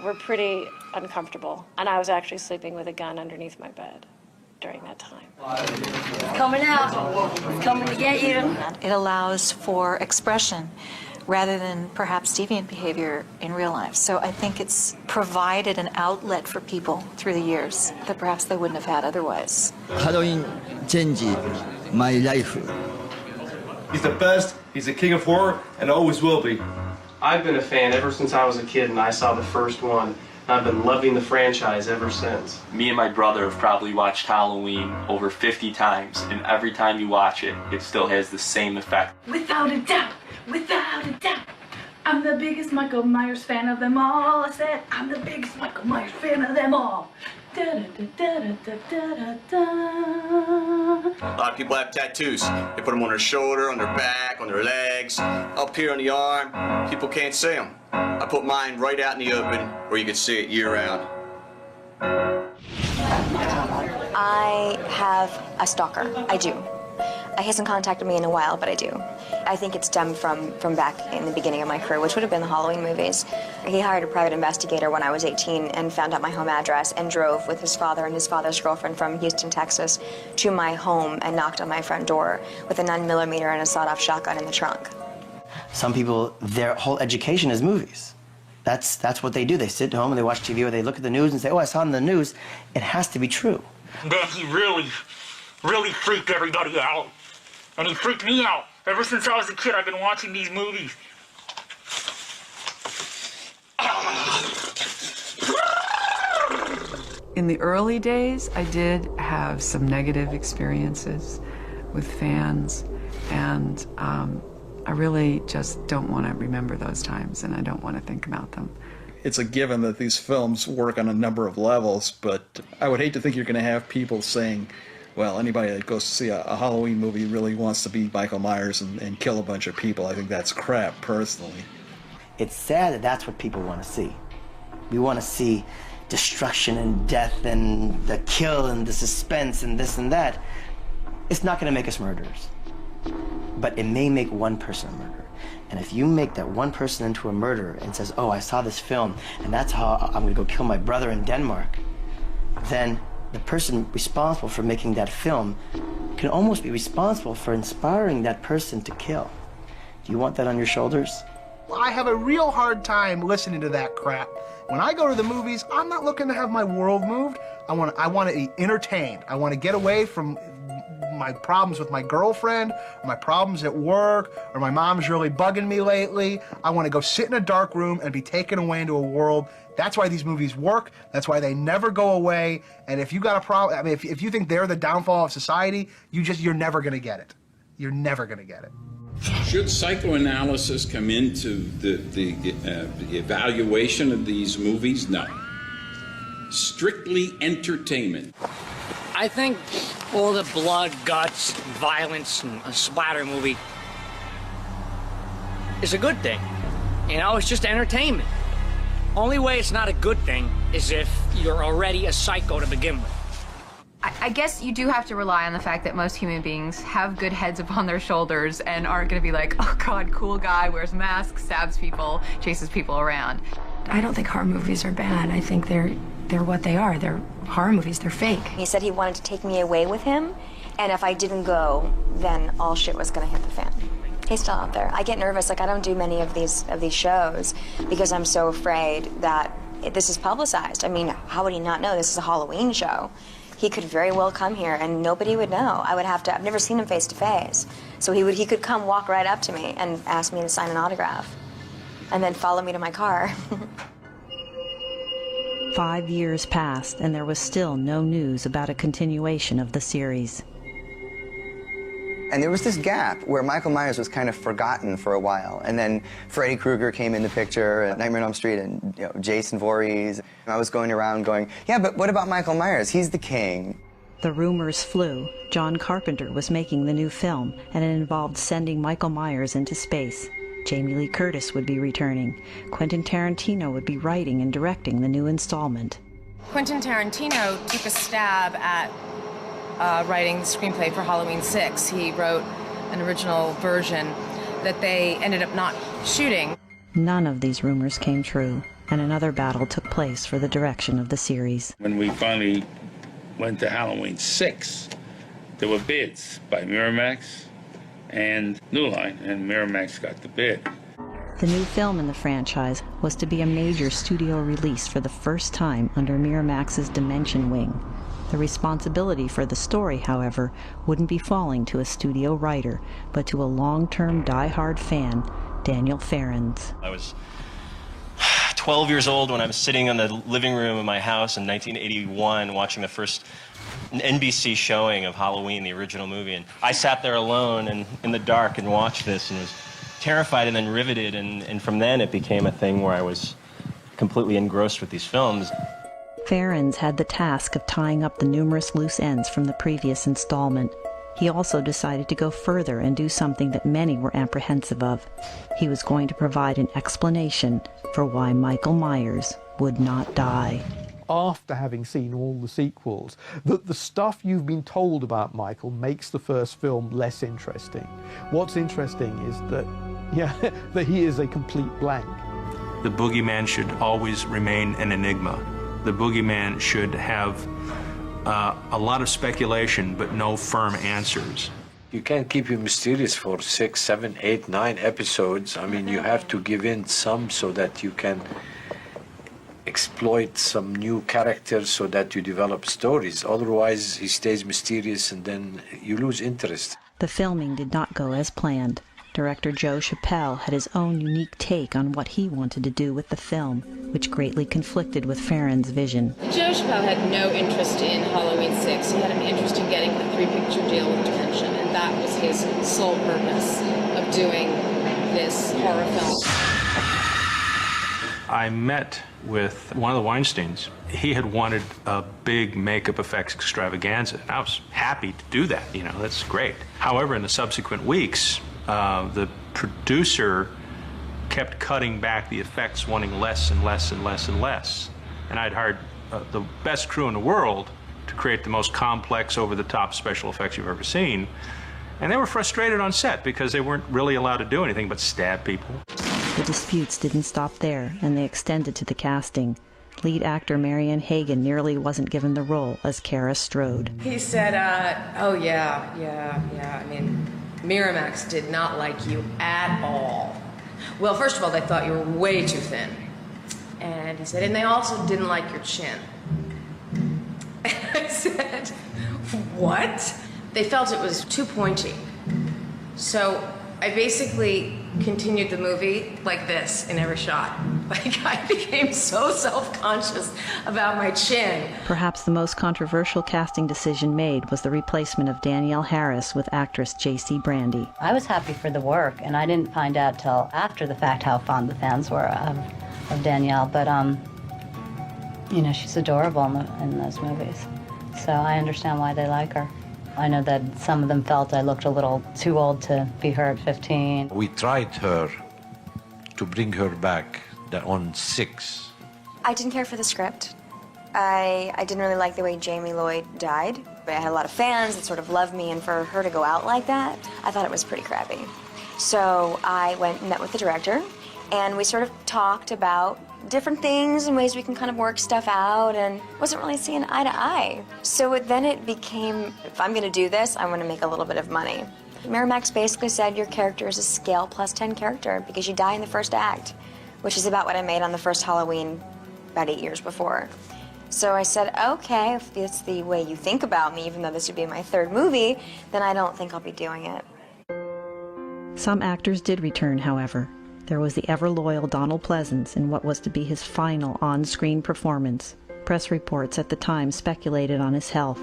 were pretty uncomfortable. And I was actually sleeping with a gun underneath my bed during that time. It's coming out. It's coming to get you. It allows for expression rather than perhaps deviant behavior in real life. So I think it's provided an outlet for people through the years that perhaps they wouldn't have had otherwise. Halloween changed my life. He's the best, he's the king of horror, and always will be. I've been a fan ever since I was a kid and I saw the first one. I've been loving the franchise ever since. Me and my brother have probably watched Halloween over 50 times, and every time you watch it, it still has the same effect. Without a doubt, I'm the biggest Michael Myers fan of them all. I said, I'm the biggest Michael Myers fan of them all. A lot of people have tattoos. They put them on their shoulder, on their back, on their legs, up here on the arm. People can't see them. I put mine right out in the open where you can see it year-round. I have a stalker. I do. He hasn't contacted me in a while, but I do. I think it stemmed from back in the beginning of my career, which would have been the Halloween movies. He hired a private investigator when I was 18 and found out my home address and drove with his father and his father's girlfriend from Houston, Texas, to my home and knocked on my front door with a 9mm and a sawed-off shotgun in the trunk. Some people, their whole education is movies. That's what they do. They sit home and they watch TV or they look at the news and say, oh, I saw it in the news. It has to be true. Then he really freaked everybody out. And he freaked me out. Ever since I was a kid, I've been watching these movies. In the early days, I did have some negative experiences with fans, and I really just don't want to remember those times, and I don't want to think about them. It's a given that these films work on a number of levels, but I would hate to think you're going to have people saying, well, anybody that goes to see a Halloween movie really wants to be Michael Myers and kill a bunch of people. I think that's crap, personally. It's sad that that's what people want to see. We want to see destruction and death and the kill and the suspense and this and that. It's not going to make us murderers, but it may make one person a murderer. And if you make that one person into a murderer and says, oh, I saw this film, and that's how I'm gonna go kill my brother in Denmark, then the person responsible for making that film can almost be responsible for inspiring that person to kill. Do you want that on your shoulders? I have a real hard time listening to that crap. When I go to the movies, I'm not looking to have my world moved. I want to be entertained. I want to get away from my problems with my girlfriend, or my problems at work, or my mom's really bugging me lately. I want to go sit in a dark room and be taken away into a world. That's why these movies work. That's why they never go away. And if you got a problem, I mean, if you think they're the downfall of society, you're never going to get it. You're never going to get it. Should psychoanalysis come into the evaluation of these movies? No. Strictly entertainment. I think all the blood, guts, violence, and a splatter movie is a good thing. You know, it's just entertainment. Only way it's not a good thing is if you're already a psycho to begin with. I guess you do have to rely on the fact that most human beings have good heads upon their shoulders and aren't going to be like, oh God, cool guy, wears masks, stabs people, chases people around. I don't think horror movies are bad. I think they're what they are. They're horror movies. They're fake. He said he wanted to take me away with him, and if I didn't go, then all shit was gonna hit the fan. He's still out there. I get nervous. Like, I don't do many of these shows because I'm so afraid that this is publicized. I mean, how would he not know this is a Halloween show? He could very well come here and nobody would know. I've never seen him face to face. So he could come walk right up to me and ask me to sign an autograph and then follow me to my car. 5 years passed and there was still no news about a continuation of the series. And there was this gap where Michael Myers was kind of forgotten for a while. And then Freddy Krueger came in the picture, Nightmare on Elm Street, and Jason Voorhees. And I was going around going, yeah, but what about Michael Myers? He's the king. The rumors flew. John Carpenter was making the new film, and it involved sending Michael Myers into space. Jamie Lee Curtis would be returning. Quentin Tarantino would be writing and directing the new installment. Quentin Tarantino took a stab at writing the screenplay for Halloween 6. He wrote an original version that they ended up not shooting. None of these rumors came true, and another battle took place for the direction of the series. When we finally went to Halloween 6, there were bids by Miramax and New Line, and Miramax got the bid. The new film in the franchise was to be a major studio release for the first time under Miramax's Dimension wing. The responsibility for the story, however, wouldn't be falling to a studio writer, but to a long-term die-hard fan, Daniel Farrens. I was 12 years old when I was sitting in the living room of my house in 1981 watching the first NBC showing of Halloween, the original movie. And I sat there alone and in the dark and watched this and was terrified and then riveted. And from then it became a thing where I was completely engrossed with these films. Farrens had the task of tying up the numerous loose ends from the previous installment. He also decided to go further and do something that many were apprehensive of. He was going to provide an explanation for why Michael Myers would not die. After having seen all the sequels, that the stuff you've been told about Michael makes the first film less interesting. What's interesting is that, that he is a complete blank. The boogeyman should always remain an enigma. The boogeyman should have a lot of speculation, but no firm answers. You can't keep him mysterious for 6, 7, 8, 9 episodes. I mean, you have to give in some so that you can exploit some new characters so that you develop stories. Otherwise, he stays mysterious and then you lose interest. The filming did not go as planned. Director Joe Chappelle had his own unique take on what he wanted to do with the film, which greatly conflicted with Farrens' vision. Joe Chappelle had no interest in Halloween 6. He had an interest in getting a 3-picture deal with Dimension, and that was his sole purpose of doing this horror film. I met with one of the Weinsteins. He had wanted a big makeup effects extravaganza. I was happy to do that, that's great. However, in the subsequent weeks, the producer kept cutting back the effects, wanting less and less and less and less. And I'd hired the best crew in the world to create the most complex, over-the-top special effects you've ever seen. And they were frustrated on set because they weren't really allowed to do anything but stab people. The disputes didn't stop there, and they extended to the casting. Lead actor Marianne Hagan nearly wasn't given the role as Kara Strode. He said, oh yeah, I mean, Miramax did not like you at all. Well, first of all, they thought you were way too thin. And he said, and they also didn't like your chin. I said, what? They felt it was too pointy. So I basically continued the movie like this in every shot. Like, I became so self-conscious about my chin. Perhaps the most controversial casting decision made was the replacement of Danielle Harris with actress J.C. Brandy. I was happy for the work, and I didn't find out till after the fact how fond the fans were of Danielle, but you know, she's adorable in those movies. So I understand why they like her. I know that some of them felt I looked a little too old to be her at 15. We tried her to bring her back on 6. I didn't care for the script. I didn't really like the way Jamie Lloyd died. But I had a lot of fans that sort of loved me, and for her to go out like that, I thought it was pretty crappy. So I went and met with the director, and we sort of talked about different things and ways we can kind of work stuff out, and wasn't really seeing eye to eye. So then it became, if I'm gonna do this, I wanna make a little bit of money. Miramax basically said your character is a scale plus 10 character because you die in the first act, which is about what I made on the first Halloween about 8 years before. So I said, okay, if it's the way you think about me, even though this would be my 3rd movie, then I don't think I'll be doing it. Some actors did return, however. There was the ever-loyal Donald Pleasance in what was to be his final on-screen performance. Press reports at the time speculated on his health.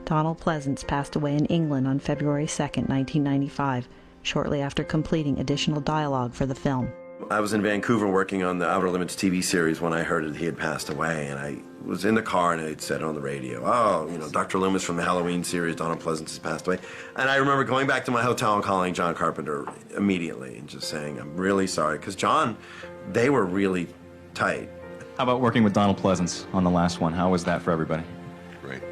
Donald Pleasance passed away in England on February 2, 1995, shortly after completing additional dialogue for the film. I was in Vancouver working on the Outer Limits TV series when I heard that he had passed away, and I was in the car and it said on the radio, oh, you know, Dr. Loomis from the Halloween series, Donald Pleasance, has passed away. And I remember going back to my hotel and calling John Carpenter immediately and just saying, I'm really sorry, because John, they were really tight. How about working with Donald Pleasance on the last one? How was that for everybody? Great.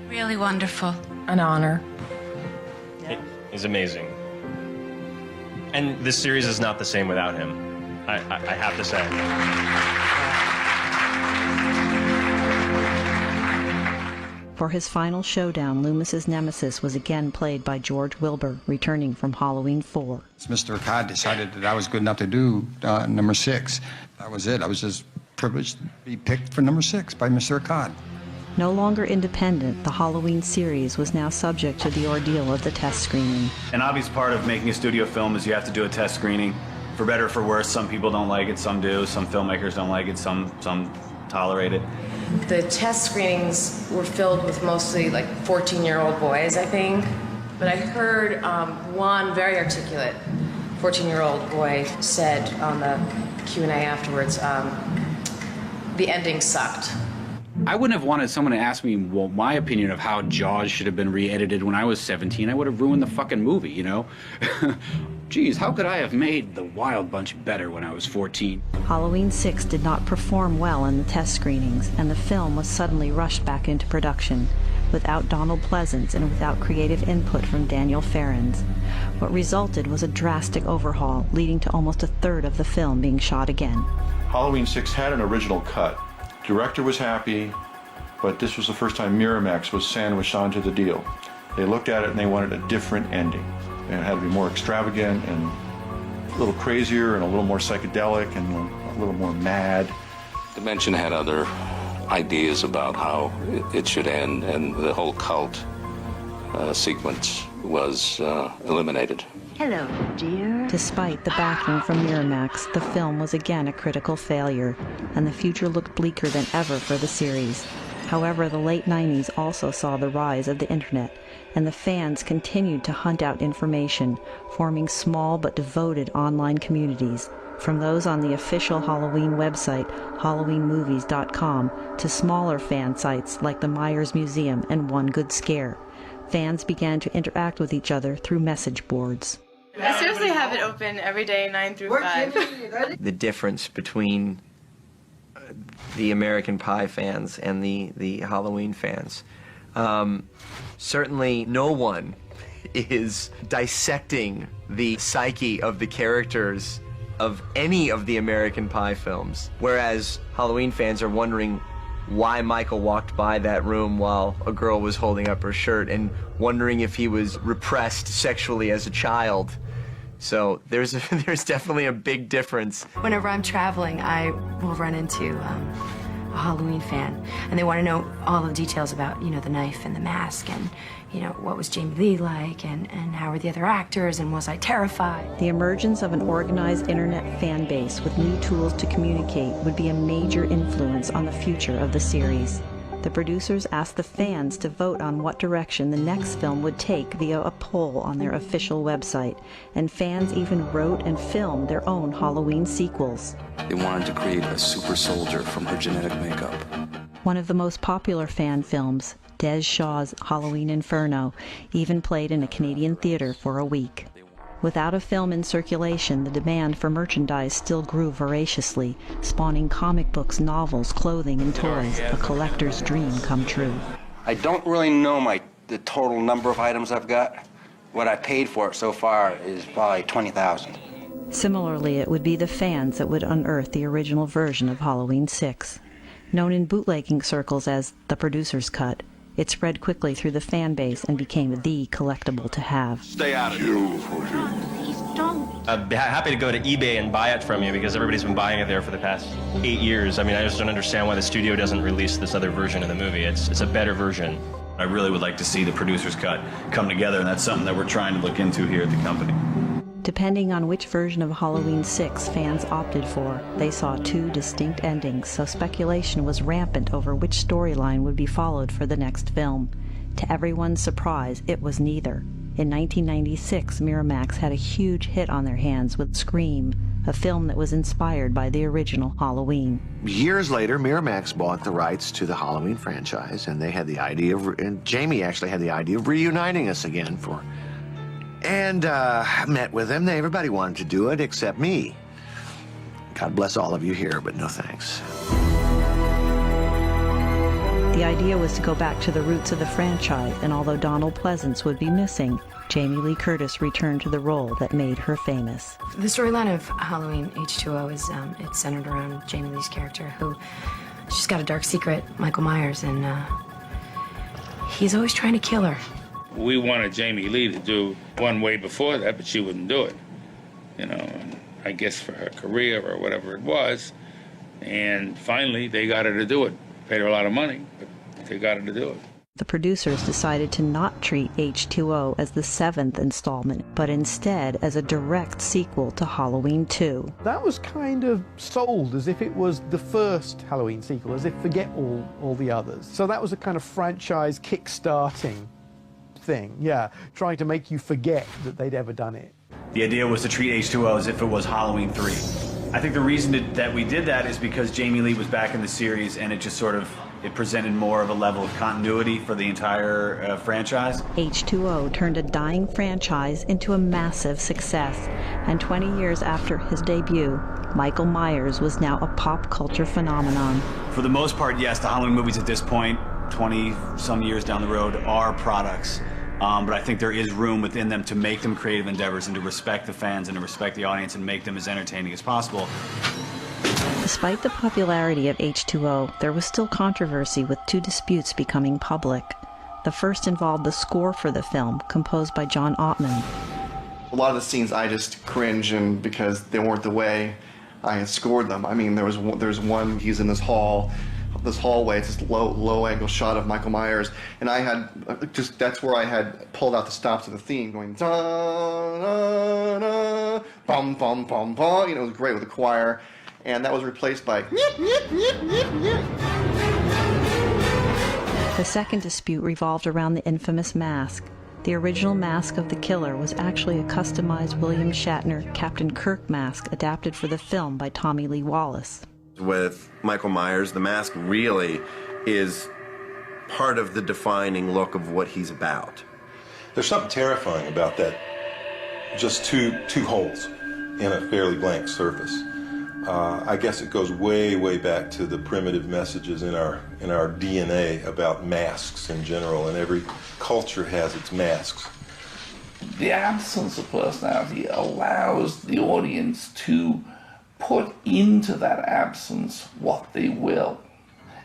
Really wonderful. An honor. He's amazing. And this series is not the same without him, I have to say. For his final showdown, Loomis's nemesis was again played by George Wilbur, returning from Halloween 4. Mr. Akkad decided that I was good enough to do number 6. That was it. I was just privileged to be picked for number 6 by Mr. Akkad. No longer independent, the Halloween series was now subject to the ordeal of the test screening. An obvious part of making a studio film is you have to do a test screening. For better or for worse, some people don't like it, some do. Some filmmakers don't like it, some tolerate it. The test screenings were filled with mostly like 14-year-old boys, I think. But I heard one very articulate 14-year-old boy said on the Q&A afterwards, the ending sucked. I wouldn't have wanted someone to ask me, well, my opinion of how Jaws should have been re-edited when I was 17. I would have ruined the fucking movie, you know? Geez, how could I have made The Wild Bunch better when I was 14? Halloween 6 did not perform well in the test screenings, and the film was suddenly rushed back into production, without Donald Pleasance and without creative input from Daniel Ferrens. What resulted was a drastic overhaul, leading to almost a third of the film being shot again. Halloween 6 had an original cut. Director was happy, but this was the first time Miramax was sandwiched onto the deal. They looked at it and they wanted a different ending. And it had to be more extravagant and a little crazier and a little more psychedelic and a little more mad. Dimension had other ideas about how it should end, and the whole cult sequence was eliminated. Hello, dear. Despite the backing from Miramax, the film was again a critical failure, and the future looked bleaker than ever for the series. However, the late 90s also saw the rise of the internet, and the fans continued to hunt out information, forming small but devoted online communities, from those on the official Halloween website, HalloweenMovies.com, to smaller fan sites like the Myers Museum and One Good Scare. Fans began to interact with each other through message boards. I seriously have it open every day, 9 through 5. The difference between the American Pie fans and the Halloween fans. Certainly no one is dissecting the psyche of the characters of any of the American Pie films, whereas Halloween fans are wondering why Michael walked by that room while a girl was holding up her shirt and wondering if he was repressed sexually as a child. So there's definitely a big difference. Whenever I'm traveling, I will run into a Halloween fan, and they want to know all the details about, you know, the knife and the mask, and, you know, what was Jamie Lee like, and how were the other actors, and was I terrified? The emergence of an organized internet fan base with new tools to communicate would be a major influence on the future of the series. The producers asked the fans to vote on what direction the next film would take via a poll on their official website, and fans even wrote and filmed their own Halloween sequels. They wanted to create a super soldier from her genetic makeup. One of the most popular fan films, Des Shaw's Halloween Inferno, even played in a Canadian theater for a week. Without a film in circulation, the demand for merchandise still grew voraciously, spawning comic books, novels, clothing, and toys, a collector's dream come true. I don't really know the total number of items I've got. What I paid for it so far is probably $20,000. Similarly, it would be the fans that would unearth the original version of Halloween 6. Known in bootlegging circles as the producer's cut, it spread quickly through the fan base and became the collectible to have. Stay out of it. Please don't. I'd be happy to go to eBay and buy it from you because everybody's been buying it there for the past 8 years. I mean, I just don't understand why the studio doesn't release this other version of the movie. It's a better version. I really would like to see the producer's cut come together, and that's something that we're trying to look into here at the company. Depending on which version of Halloween 6 fans opted for, they saw two distinct endings, so speculation was rampant over which storyline would be followed for the next film. To everyone's surprise, it was neither. In 1996, Miramax had a huge hit on their hands with Scream, a film that was inspired by the original Halloween. Years later, Miramax bought the rights to the Halloween franchise, and they had the idea of, and Jamie actually had the idea of reuniting us again for. And I met with them. Everybody wanted to do it except me. God bless all of you here, but no thanks. The idea was to go back to the roots of the franchise, and although Donald Pleasance would be missing, Jamie Lee Curtis returned to the role that made her famous. The storyline of Halloween H2O is it's centered around Jamie Lee's character, who she's got a dark secret, Michael Myers, and he's always trying to kill her. We wanted Jamie Lee to do one way before that, but she wouldn't do it. You know, and I guess for her career or whatever it was. And finally, they got her to do it. Paid her a lot of money, but they got her to do it. The producers decided to not treat H2O as the 7th installment, but instead as a direct sequel to Halloween 2. That was kind of sold as if it was the first Halloween sequel, as if forget all the others. So that was a kind of franchise kick-starting thing, yeah, trying to make you forget that they'd ever done it. The idea was to treat H2O as if it was Halloween 3. I think the reason that we did that is because Jamie Lee was back in the series, and it just sort of, it presented more of a level of continuity for the entire franchise. H2O turned a dying franchise into a massive success, and 20 years after his debut, Michael Myers was now a pop culture phenomenon. For the most part, yes, the Halloween movies at this point, 20-some years down the road, are products. But I think there is room within them to make them creative endeavors and to respect the fans and to respect the audience and make them as entertaining as possible. Despite the popularity of H2O, there was still controversy with two disputes becoming public. The first involved the score for the film, composed by John Ottman. A lot of the scenes I just cringe and because they weren't the way I had scored them. I mean, there's one, he's in this hallway, it's this low angle shot of Michael Myers, and I had that's where I had pulled out the stops of the theme, going da da da bum bum bum bum. You know, it was great with the choir, and that was replaced by. The second dispute revolved around the infamous mask. The original mask of the killer was actually a customized William Shatner Captain Kirk mask adapted for the film by Tommy Lee Wallace. With Michael Myers, the mask really is part of the defining look of what he's about. There's something terrifying about that. Just two holes in a fairly blank surface. I guess it goes way, way back to the primitive messages in our DNA about masks in general, and every culture has its masks. The absence of personality allows the audience to put into that absence what they will.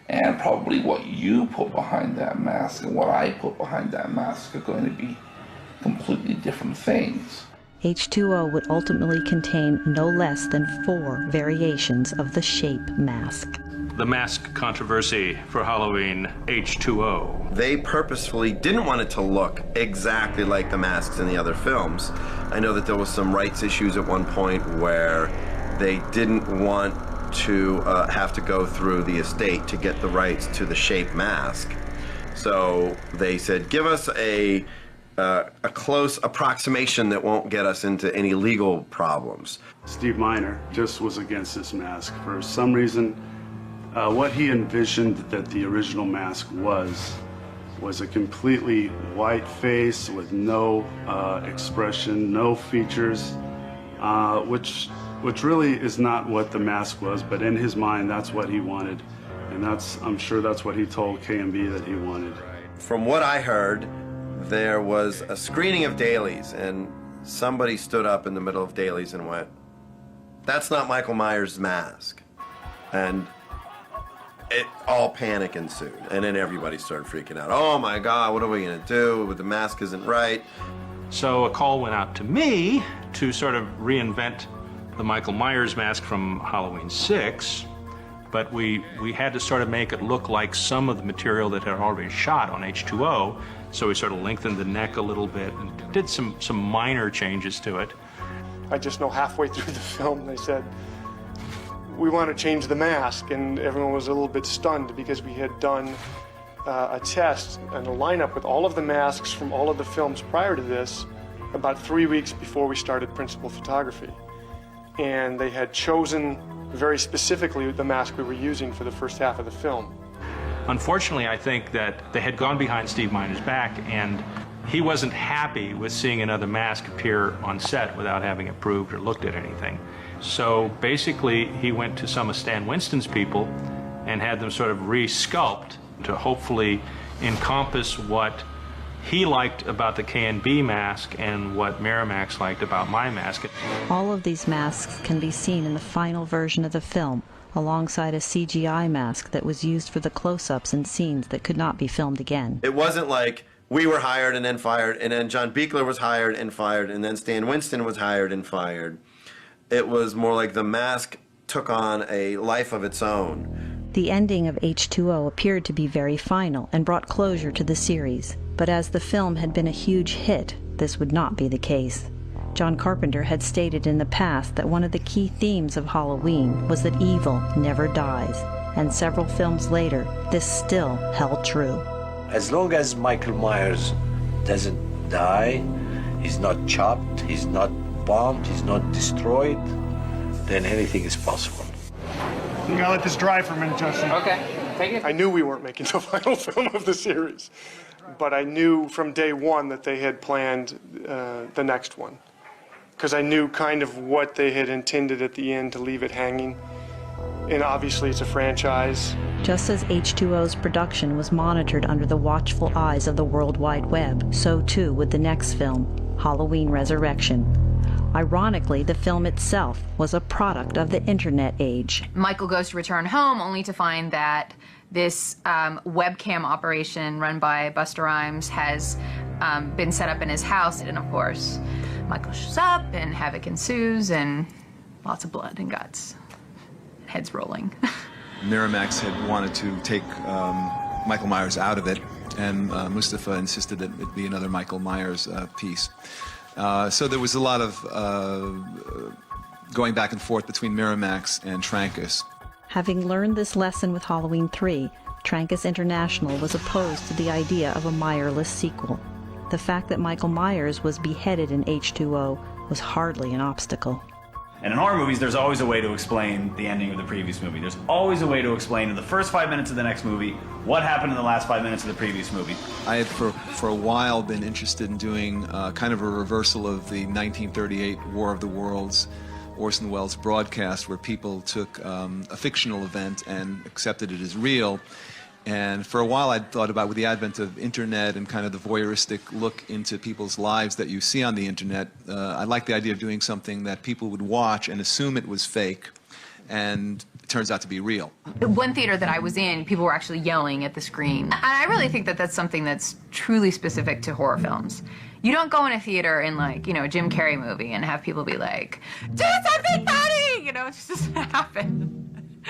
And probably what you put behind that mask and what I put behind that mask are going to be completely different things. H2O would ultimately contain no less than 4 variations of the shape mask. The mask controversy for Halloween, H2O. They purposefully didn't want it to look exactly like the masks in the other films. I know that there was some rights issues at one point where they didn't want to have to go through the estate to get the rights to the shape mask. So they said, give us a close approximation that won't get us into any legal problems. Steve Miner just was against this mask. For some reason, what he envisioned that the original mask was a completely white face with no expression, no features, which really is not what the mask was, but in his mind, that's what he wanted. And I'm sure that's what he told KMB that he wanted. From what I heard, there was a screening of dailies, and somebody stood up in the middle of dailies and went, "That's not Michael Myers' mask." And all panic ensued, and then everybody started freaking out. Oh my God, what are we gonna do? The mask isn't right. So a call went out to me to sort of reinvent the Michael Myers mask from Halloween 6, but we had to sort of make it look like some of the material that had already been shot on H2O, so we sort of lengthened the neck a little bit and did some minor changes to it. I just know halfway through the film they said, we want to change the mask, and everyone was a little bit stunned because we had done a test and a lineup with all of the masks from all of the films prior to this about 3 weeks before we started principal photography. And they had chosen very specifically the mask we were using for the first half of the film. Unfortunately, I think that they had gone behind Steve Miner's back, and he wasn't happy with seeing another mask appear on set without having it proved or looked at anything. So basically, he went to some of Stan Winston's people and had them sort of re-sculpt to hopefully encompass what he liked about the K&B mask and what Miramax liked about my mask. All of these masks can be seen in the final version of the film, alongside a CGI mask that was used for the close-ups and scenes that could not be filmed again. It wasn't like we were hired and then fired, and then John Buechler was hired and fired, and then Stan Winston was hired and fired. It was more like the mask took on a life of its own. The ending of H2O appeared to be very final and brought closure to the series, but as the film had been a huge hit, this would not be the case. John Carpenter had stated in the past that one of the key themes of Halloween was that evil never dies, and several films later, this still held true. As long as Michael Myers doesn't die, he's not chopped, he's not bombed, he's not destroyed, then anything is possible. You gotta let this dry for a minute, Justin. Okay, take it. I knew we weren't making the final film of the series, but I knew from day one that they had planned the next one, because I knew kind of what they had intended at the end to leave it hanging. And obviously it's a franchise. Just as H2O's production was monitored under the watchful eyes of the World Wide Web, so too would the next film, Halloween Resurrection. Ironically, the film itself was a product of the internet age. Michael goes to return home only to find that this webcam operation run by Busta Rhymes has been set up in his house. And of course, Michael shows up and havoc ensues and lots of blood and guts. Heads rolling. Miramax had wanted to take Michael Myers out of it, and Mustafa insisted that it be another Michael Myers piece. So there was a lot of going back and forth between Miramax and Trancas. Having learned this lesson with Halloween 3, Trancas International was opposed to the idea of a Meyerless sequel. The fact that Michael Myers was beheaded in H2O was hardly an obstacle. And in horror movies, there's always a way to explain the ending of the previous movie. There's always a way to explain in the first 5 minutes of the next movie what happened in the last 5 minutes of the previous movie. I had for a while been interested in doing kind of a reversal of the 1938 War of the Worlds Orson Welles broadcast, where people took a fictional event and accepted it as real. And for a while I'd thought about, with the advent of internet and kind of the voyeuristic look into people's lives that you see on the internet, I liked the idea of doing something that people would watch and assume it was fake, and it turns out to be real. One theater that I was in, people were actually yelling at the screen. And I really think that that's something that's truly specific to horror films. You don't go in a theater in, like, a Jim Carrey movie and have people be like, do something funny! It just doesn't happen.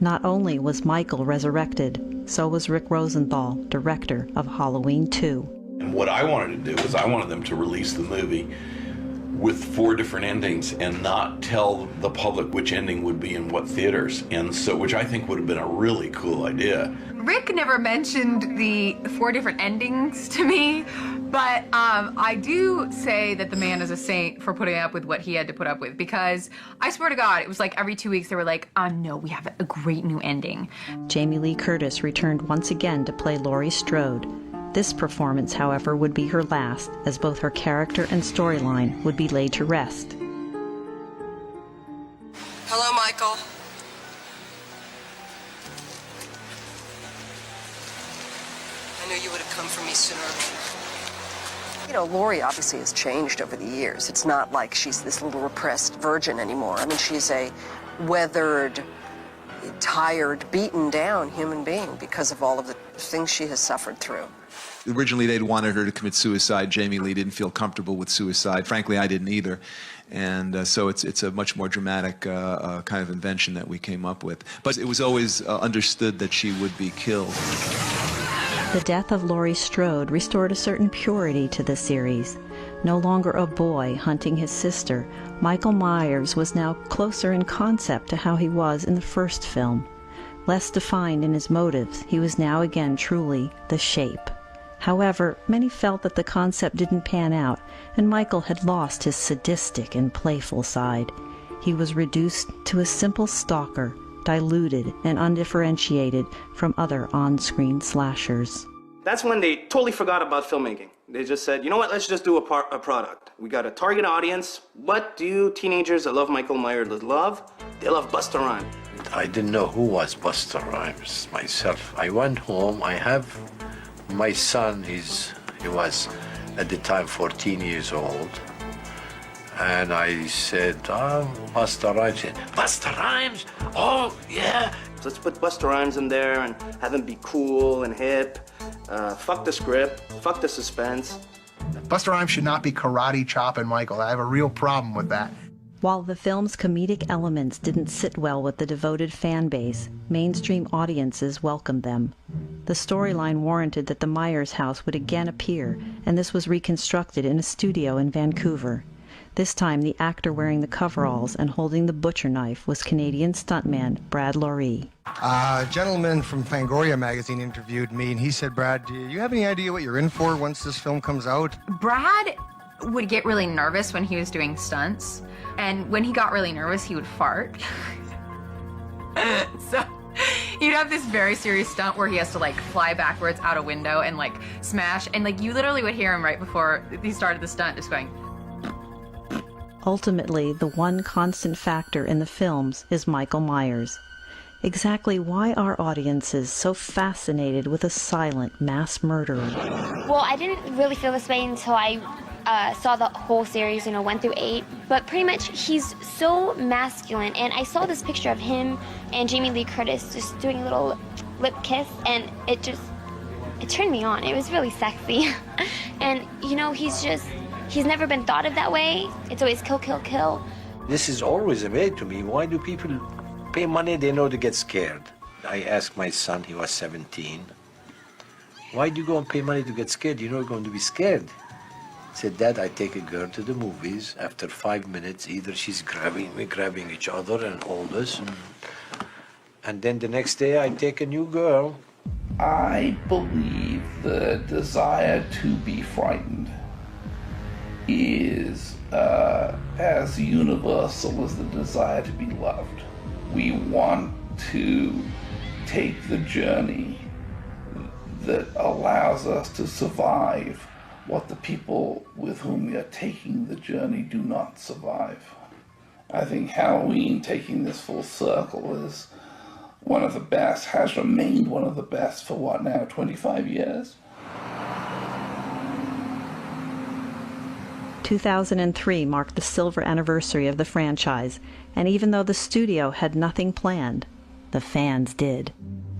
Not only was Michael resurrected, so was Rick Rosenthal, director of Halloween 2. And what I wanted to do was I wanted them to release the movie with 4 different endings and not tell the public which ending would be in what theaters, and so, which I think would have been a really cool idea. Rick never mentioned the 4 different endings to me, but I do say that the man is a saint for putting up with what he had to put up with, because I swear to God, it was like every 2 weeks they were like, oh no, we have a great new ending. Jamie Lee Curtis returned once again to play Laurie Strode. This performance, however, would be her last, as both her character and storyline would be laid to rest. Hello, Michael. I knew you would have come for me sooner or later. You know, Laurie obviously has changed over the years. It's not like she's this little repressed virgin anymore. I mean, she's a weathered, tired, beaten down human being because of all of the things she has suffered through. Originally, they'd wanted her to commit suicide. Jamie Lee didn't feel comfortable with suicide. Frankly, I didn't either. And so it's a much more dramatic kind of invention that we came up with. But it was always understood that she would be killed. The death of Laurie Strode restored a certain purity to the series. No longer a boy hunting his sister, Michael Myers was now closer in concept to how he was in the first film. Less defined in his motives, he was now again truly the Shape. However, many felt that the concept didn't pan out, and Michael had lost his sadistic and playful side. He was reduced to a simple stalker, diluted and undifferentiated from other on-screen slashers. That's when they totally forgot about filmmaking. They just said, you know what, let's just do a product. We got a target audience. What do teenagers that love Michael Myers love? They love Busta Rhymes. I didn't know who was Busta Rhymes myself. I went home, I have my son, he was at the time 14 years old. And I said, oh, Busta Rhymes. He said, Busta Rhymes? Oh, yeah. Let's put Busta Rhymes in there and have him be cool and hip. Fuck the script, fuck the suspense. Busta Rhymes should not be karate chopping Michael. I have a real problem with that. While the film's comedic elements didn't sit well with the devoted fan base, mainstream audiences welcomed them. The storyline warranted that the Myers house would again appear, and this was reconstructed in a studio in Vancouver. This time, the actor wearing the coveralls and holding the butcher knife was Canadian stuntman Brad Loree. A gentleman from Fangoria magazine interviewed me, and he said, Brad, do you have any idea what you're in for once this film comes out? Brad would get really nervous when he was doing stunts, and when he got really nervous, he would fart. So he'd have this very serious stunt where he has to like fly backwards out a window and like smash, and like you literally would hear him right before he started the stunt just going. Ultimately, the one constant factor in the films is Michael Myers. Exactly why are audiences so fascinated with a silent mass murderer? Well, I didn't really feel this way until I saw the whole series, 1 through 8. But pretty much, he's so masculine. And I saw this picture of him and Jamie Lee Curtis just doing a little lip kiss, and it turned me on. It was really sexy. And, he's never been thought of that way. It's always kill, kill, kill. This is always amazing to me. Why do people pay money? They know to get scared. I asked my son, he was 17, why do you go and pay money to get scared? You know you're going to be scared. He said, Dad, I take a girl to the movies. After 5 minutes, either she's grabbing each other and hold us. And then the next day, I take a new girl. I believe the desire to be frightened is as universal as the desire to be loved. We want to take the journey that allows us to survive what the people with whom we are taking the journey do not survive. I think Halloween, taking this full circle, is one of the best, has remained one of the best for what now, 25 years? 2003 marked the silver anniversary of the franchise, and even though the studio had nothing planned, the fans did.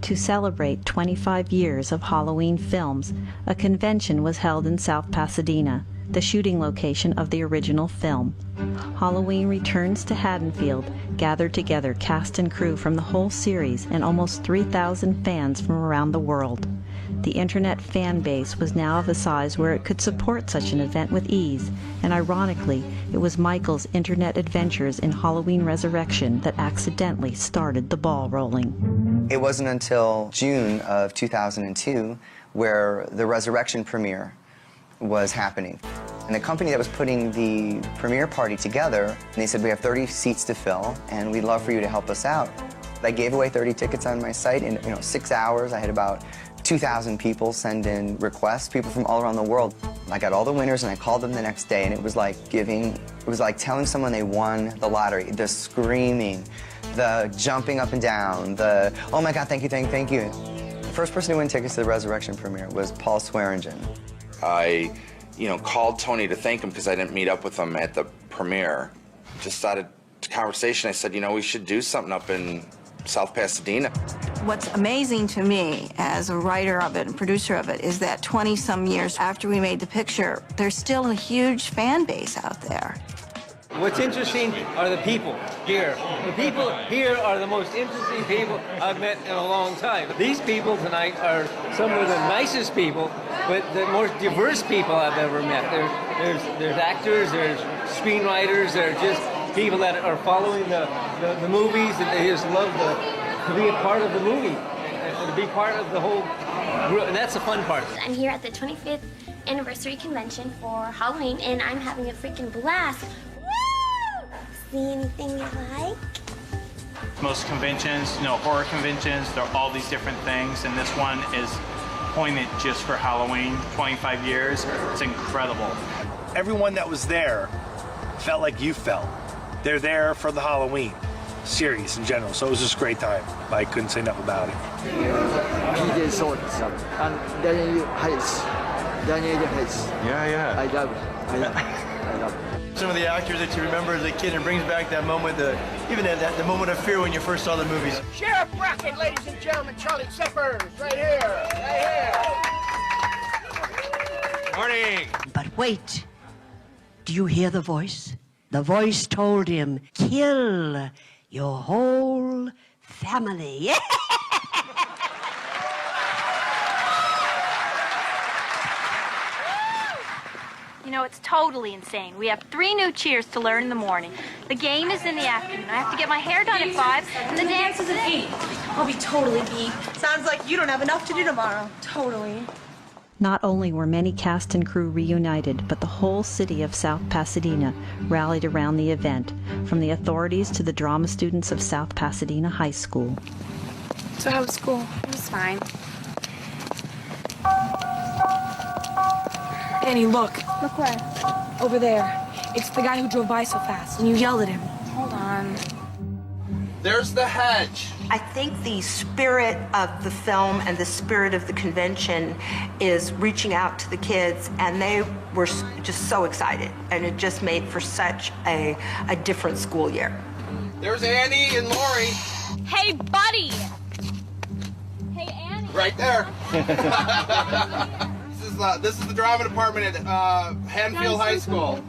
To celebrate 25 years of Halloween films, a convention was held in South Pasadena, the shooting location of the original film. Halloween Returns to Haddonfield gathered together cast and crew from the whole series and almost 3,000 fans from around the world. The internet fan base was now of a size where it could support such an event with ease, and ironically, it was Michael's internet adventures in Halloween Resurrection that accidentally started the ball rolling. It wasn't until June of 2002 where the Resurrection premiere was happening. And the company that was putting the premiere party together, and they said, we have 30 seats to fill, and we'd love for you to help us out. I gave away 30 tickets on my site in 6 hours. I had about 2,000 people send in requests, people from all around the world. I got all the winners and I called them the next day, and it was like telling someone they won the lottery. The screaming, the jumping up and down, the, oh my God, thank you, thank you. The first person to win tickets to the Resurrection premiere was Paul Swearingen. I, called Tony to thank him because I didn't meet up with him at the premiere. Just started a conversation. I said, we should do something up in South Pasadena. What's amazing to me as a writer of it and producer of it is that 20-some years after we made the picture, there's still a huge fan base out there. What's interesting are the people here. The people here are the most interesting people I've met in a long time. These people tonight are some of the nicest people, but the most diverse people I've ever met. There's actors, there's screenwriters, there's just people that are following the movies, and they just love to be a part of the movie and to be part of the whole group, and that's the fun part. I'm here at the 25th anniversary convention for Halloween, and I'm having a freaking blast. Woo! See anything you like? Most conventions, horror conventions, they're all these different things, and this one is poignant just for Halloween, 25 years. It's incredible. Everyone that was there felt like you felt. They're there for the Halloween series in general, so it was just a great time. I couldn't say enough about it. DJ Swords and Daniel Hayes. Yeah. I love it. I love it. Some of the actors that you remember as a kid, and brings back that moment, even the moment of fear when you first saw the movies. Sheriff Brackett, ladies and gentlemen, Charlie Sippers, right here. Morning. But wait, do you hear the voice? The voice told him, kill your whole family. It's totally insane. We have 3 new cheers to learn in the morning. The game is in the afternoon. I have to get my hair done at 5, and the dance is at 8. I'll be totally beat. Sounds like you don't have enough to do tomorrow. Totally. Not only were many cast and crew reunited, but the whole city of South Pasadena rallied around the event, from the authorities to the drama students of South Pasadena High School. So how was school? It was fine. Annie, look. Look where? Over there. It's the guy who drove by so fast, and you yelled at him. Hold on. There's the hedge. I think the spirit of the film and the spirit of the convention is reaching out to the kids, and they were just so excited, and it just made for such a different school year. There's Annie and Lori. Hey, buddy! Hey, Annie! Right there. This is the drama department at Haddonfield High School.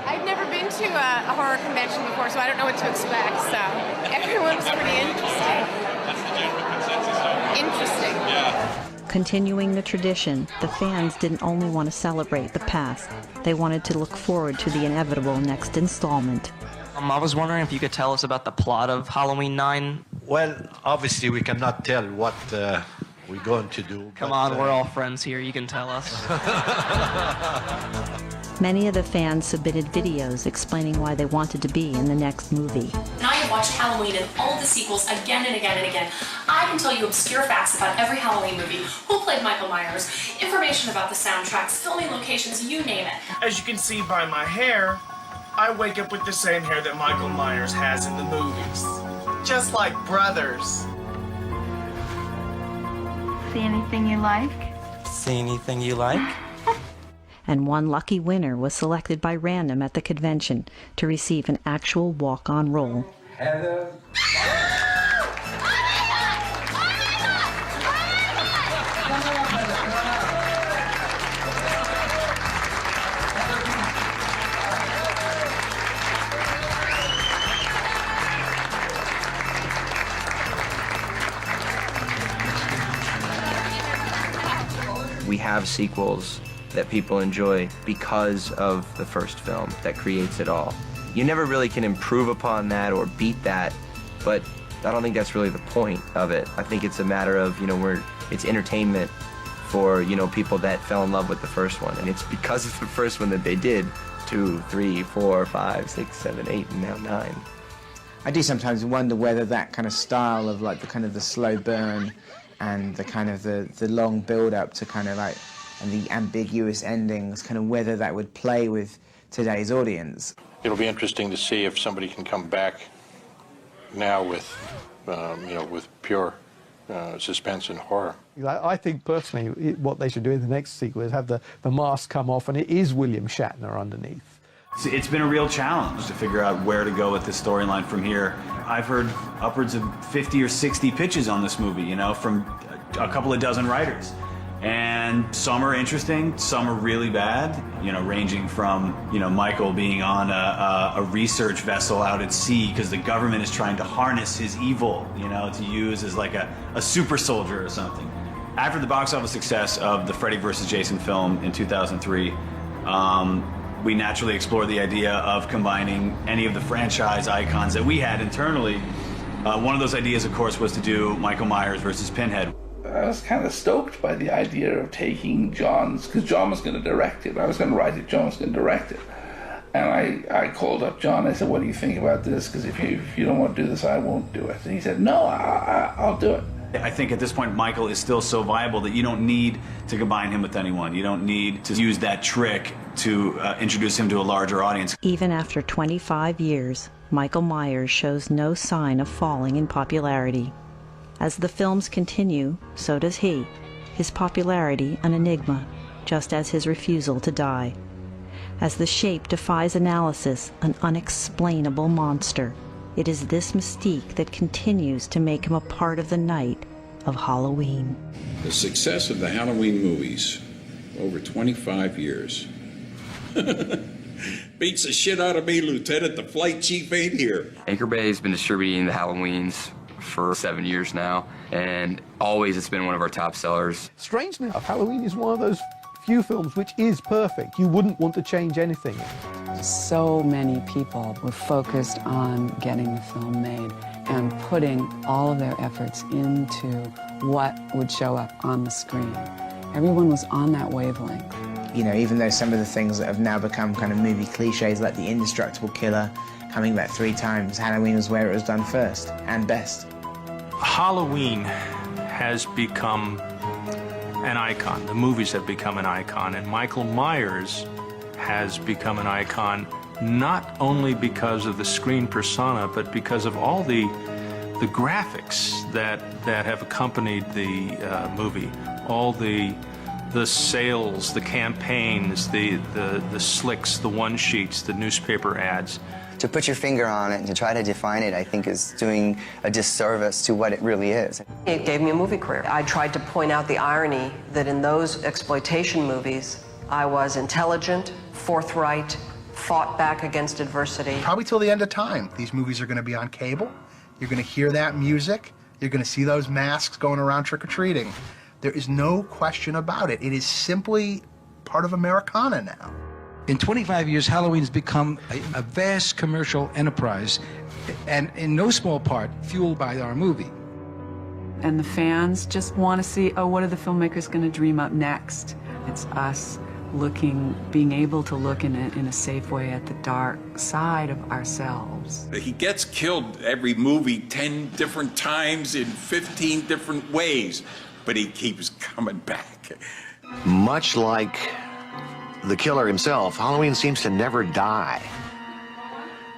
I've never been to a horror convention before, so I don't know what to expect, so everyone was pretty interesting. That's the general consensus. Interesting. Yeah. Continuing the tradition, the fans didn't only want to celebrate the past, they wanted to look forward to the inevitable next installment. I was wondering if you could tell us about the plot of Halloween 9. Well, obviously we cannot tell what we're going to do. Come on, we're all friends here. You can tell us. Many of the fans submitted videos explaining why they wanted to be in the next movie. And I have watched Halloween and all of the sequels again and again and again. I can tell you obscure facts about every Halloween movie, who played Michael Myers, information about the soundtracks, filming locations, you name it. As you can see by my hair, I wake up with the same hair that Michael Myers has in the movies. Just like brothers. See anything you like? See anything you like? And one lucky winner was selected by random at the convention to receive an actual walk-on role. Heather. We have sequels that people enjoy because of the first film that creates it all. You never really can improve upon that or beat that, but I don't think that's really the point of it. I think it's a matter of, it's entertainment for, people that fell in love with the first one. And it's because of the first one that they did 2, 3, 4, 5, 6, 7, 8, and now 9. I do sometimes wonder whether that kind of style of like the slow burn and the kind of the long build-up to kind of like, and the ambiguous endings, kind of whether that would play with today's audience. It'll be interesting to see if somebody can come back now with, with pure suspense and horror. I think personally what they should do in the next sequel is have the mask come off and it is William Shatner underneath. It's been a real challenge to figure out where to go with the storyline from here. I've heard upwards of 50 or 60 pitches on this movie, from a couple of dozen writers. And some are interesting, some are really bad, ranging from, Michael being on a research vessel out at sea because the government is trying to harness his evil, to use as like a super soldier or something. After the box office success of the Freddy vs. Jason film in 2003, we naturally explored the idea of combining any of the franchise icons that we had internally. One of those ideas, of course, was to do Michael Myers versus Pinhead. I was kind of stoked by the idea of taking John's, because John was going to direct it. I was going to write it, John was going to direct it. And I called up John, I said, what do you think about this? Because if you don't want to do this, I won't do it. And he said, no, I'll do it. I think at this point, Michael is still so viable that you don't need to combine him with anyone. You don't need to use that trick to introduce him to a larger audience. Even after 25 years, Michael Myers shows no sign of falling in popularity. As the films continue, so does he, his popularity an enigma, just as his refusal to die. As the shape defies analysis, an unexplainable monster, it is this mystique that continues to make him a part of the night of Halloween. The success of the Halloween movies, over 25 years. Beats the shit out of me, Lieutenant. The flight chief ain't here. Anchor Bay has been distributing the Halloweens for 7 years now, and always it's been one of our top sellers. Strangely enough, Halloween is one of those few films which is perfect. You wouldn't want to change anything. So many people were focused on getting the film made and putting all of their efforts into what would show up on the screen. Everyone was on that wavelength. Even though some of the things that have now become kind of movie cliches, like the indestructible killer coming back 3 times, Halloween was where it was done first and best. Halloween has become an icon. The movies have become an icon, and Michael Myers has become an icon not only because of the screen persona, but because of all the graphics that have accompanied the movie, all the sales, the campaigns, the slicks, the one-sheets, the newspaper ads. To put your finger on it and to try to define it, I think, is doing a disservice to what it really is. It gave me a movie career. I tried to point out the irony that in those exploitation movies, I was intelligent, forthright, fought back against adversity. Probably till the end of time, these movies are going to be on cable. You're going to hear that music. You're going to see those masks going around trick-or-treating. There is no question about it. It is simply part of Americana now. In 25 years, Halloween's become a vast commercial enterprise, and in no small part fueled by our movie. And the fans just want to see, oh, what are the filmmakers going to dream up next? It's us being able to look in a safe way at the dark side of ourselves. He gets killed every movie 10 different times in 15 different ways, but he keeps coming back. Much like the killer himself, Halloween seems to never die.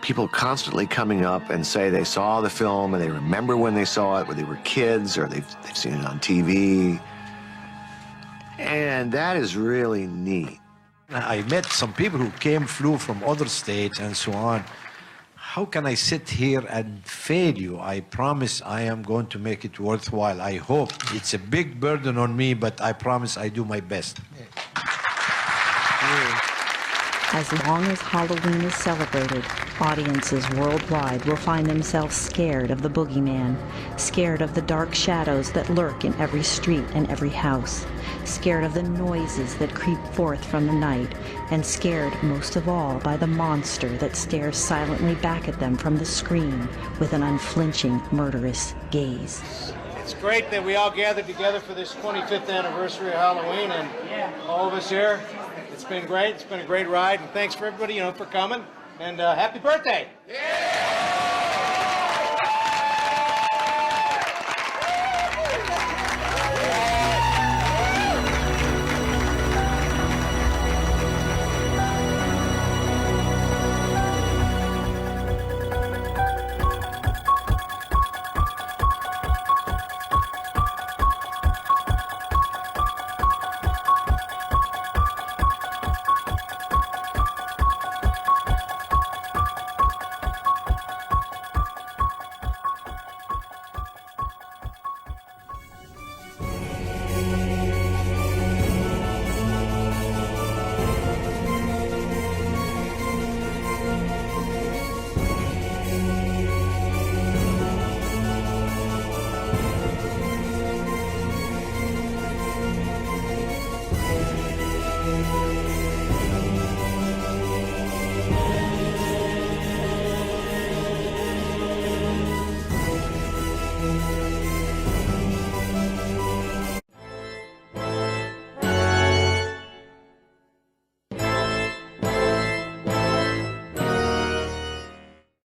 people constantly coming up and say they saw the film and they remember when they saw it, when they were kids, or they've seen it on TV. And that is really neat. I met some people who flew from other states and so on. How can I sit here and fail you? I promise I am going to make it worthwhile. I hope. It's a big burden on me, but I promise I do my best. As long as Halloween is celebrated, audiences worldwide will find themselves scared of the boogeyman, scared of the dark shadows that lurk in every street and every house, scared of the noises that creep forth from the night, and scared most of all by the monster that stares silently back at them from the screen with an unflinching, murderous gaze. It's great that we all gathered together for this 25th anniversary of Halloween, and all of us here. It's been great. It's been a great ride, and thanks for everybody, for coming. And happy birthday! Yeah!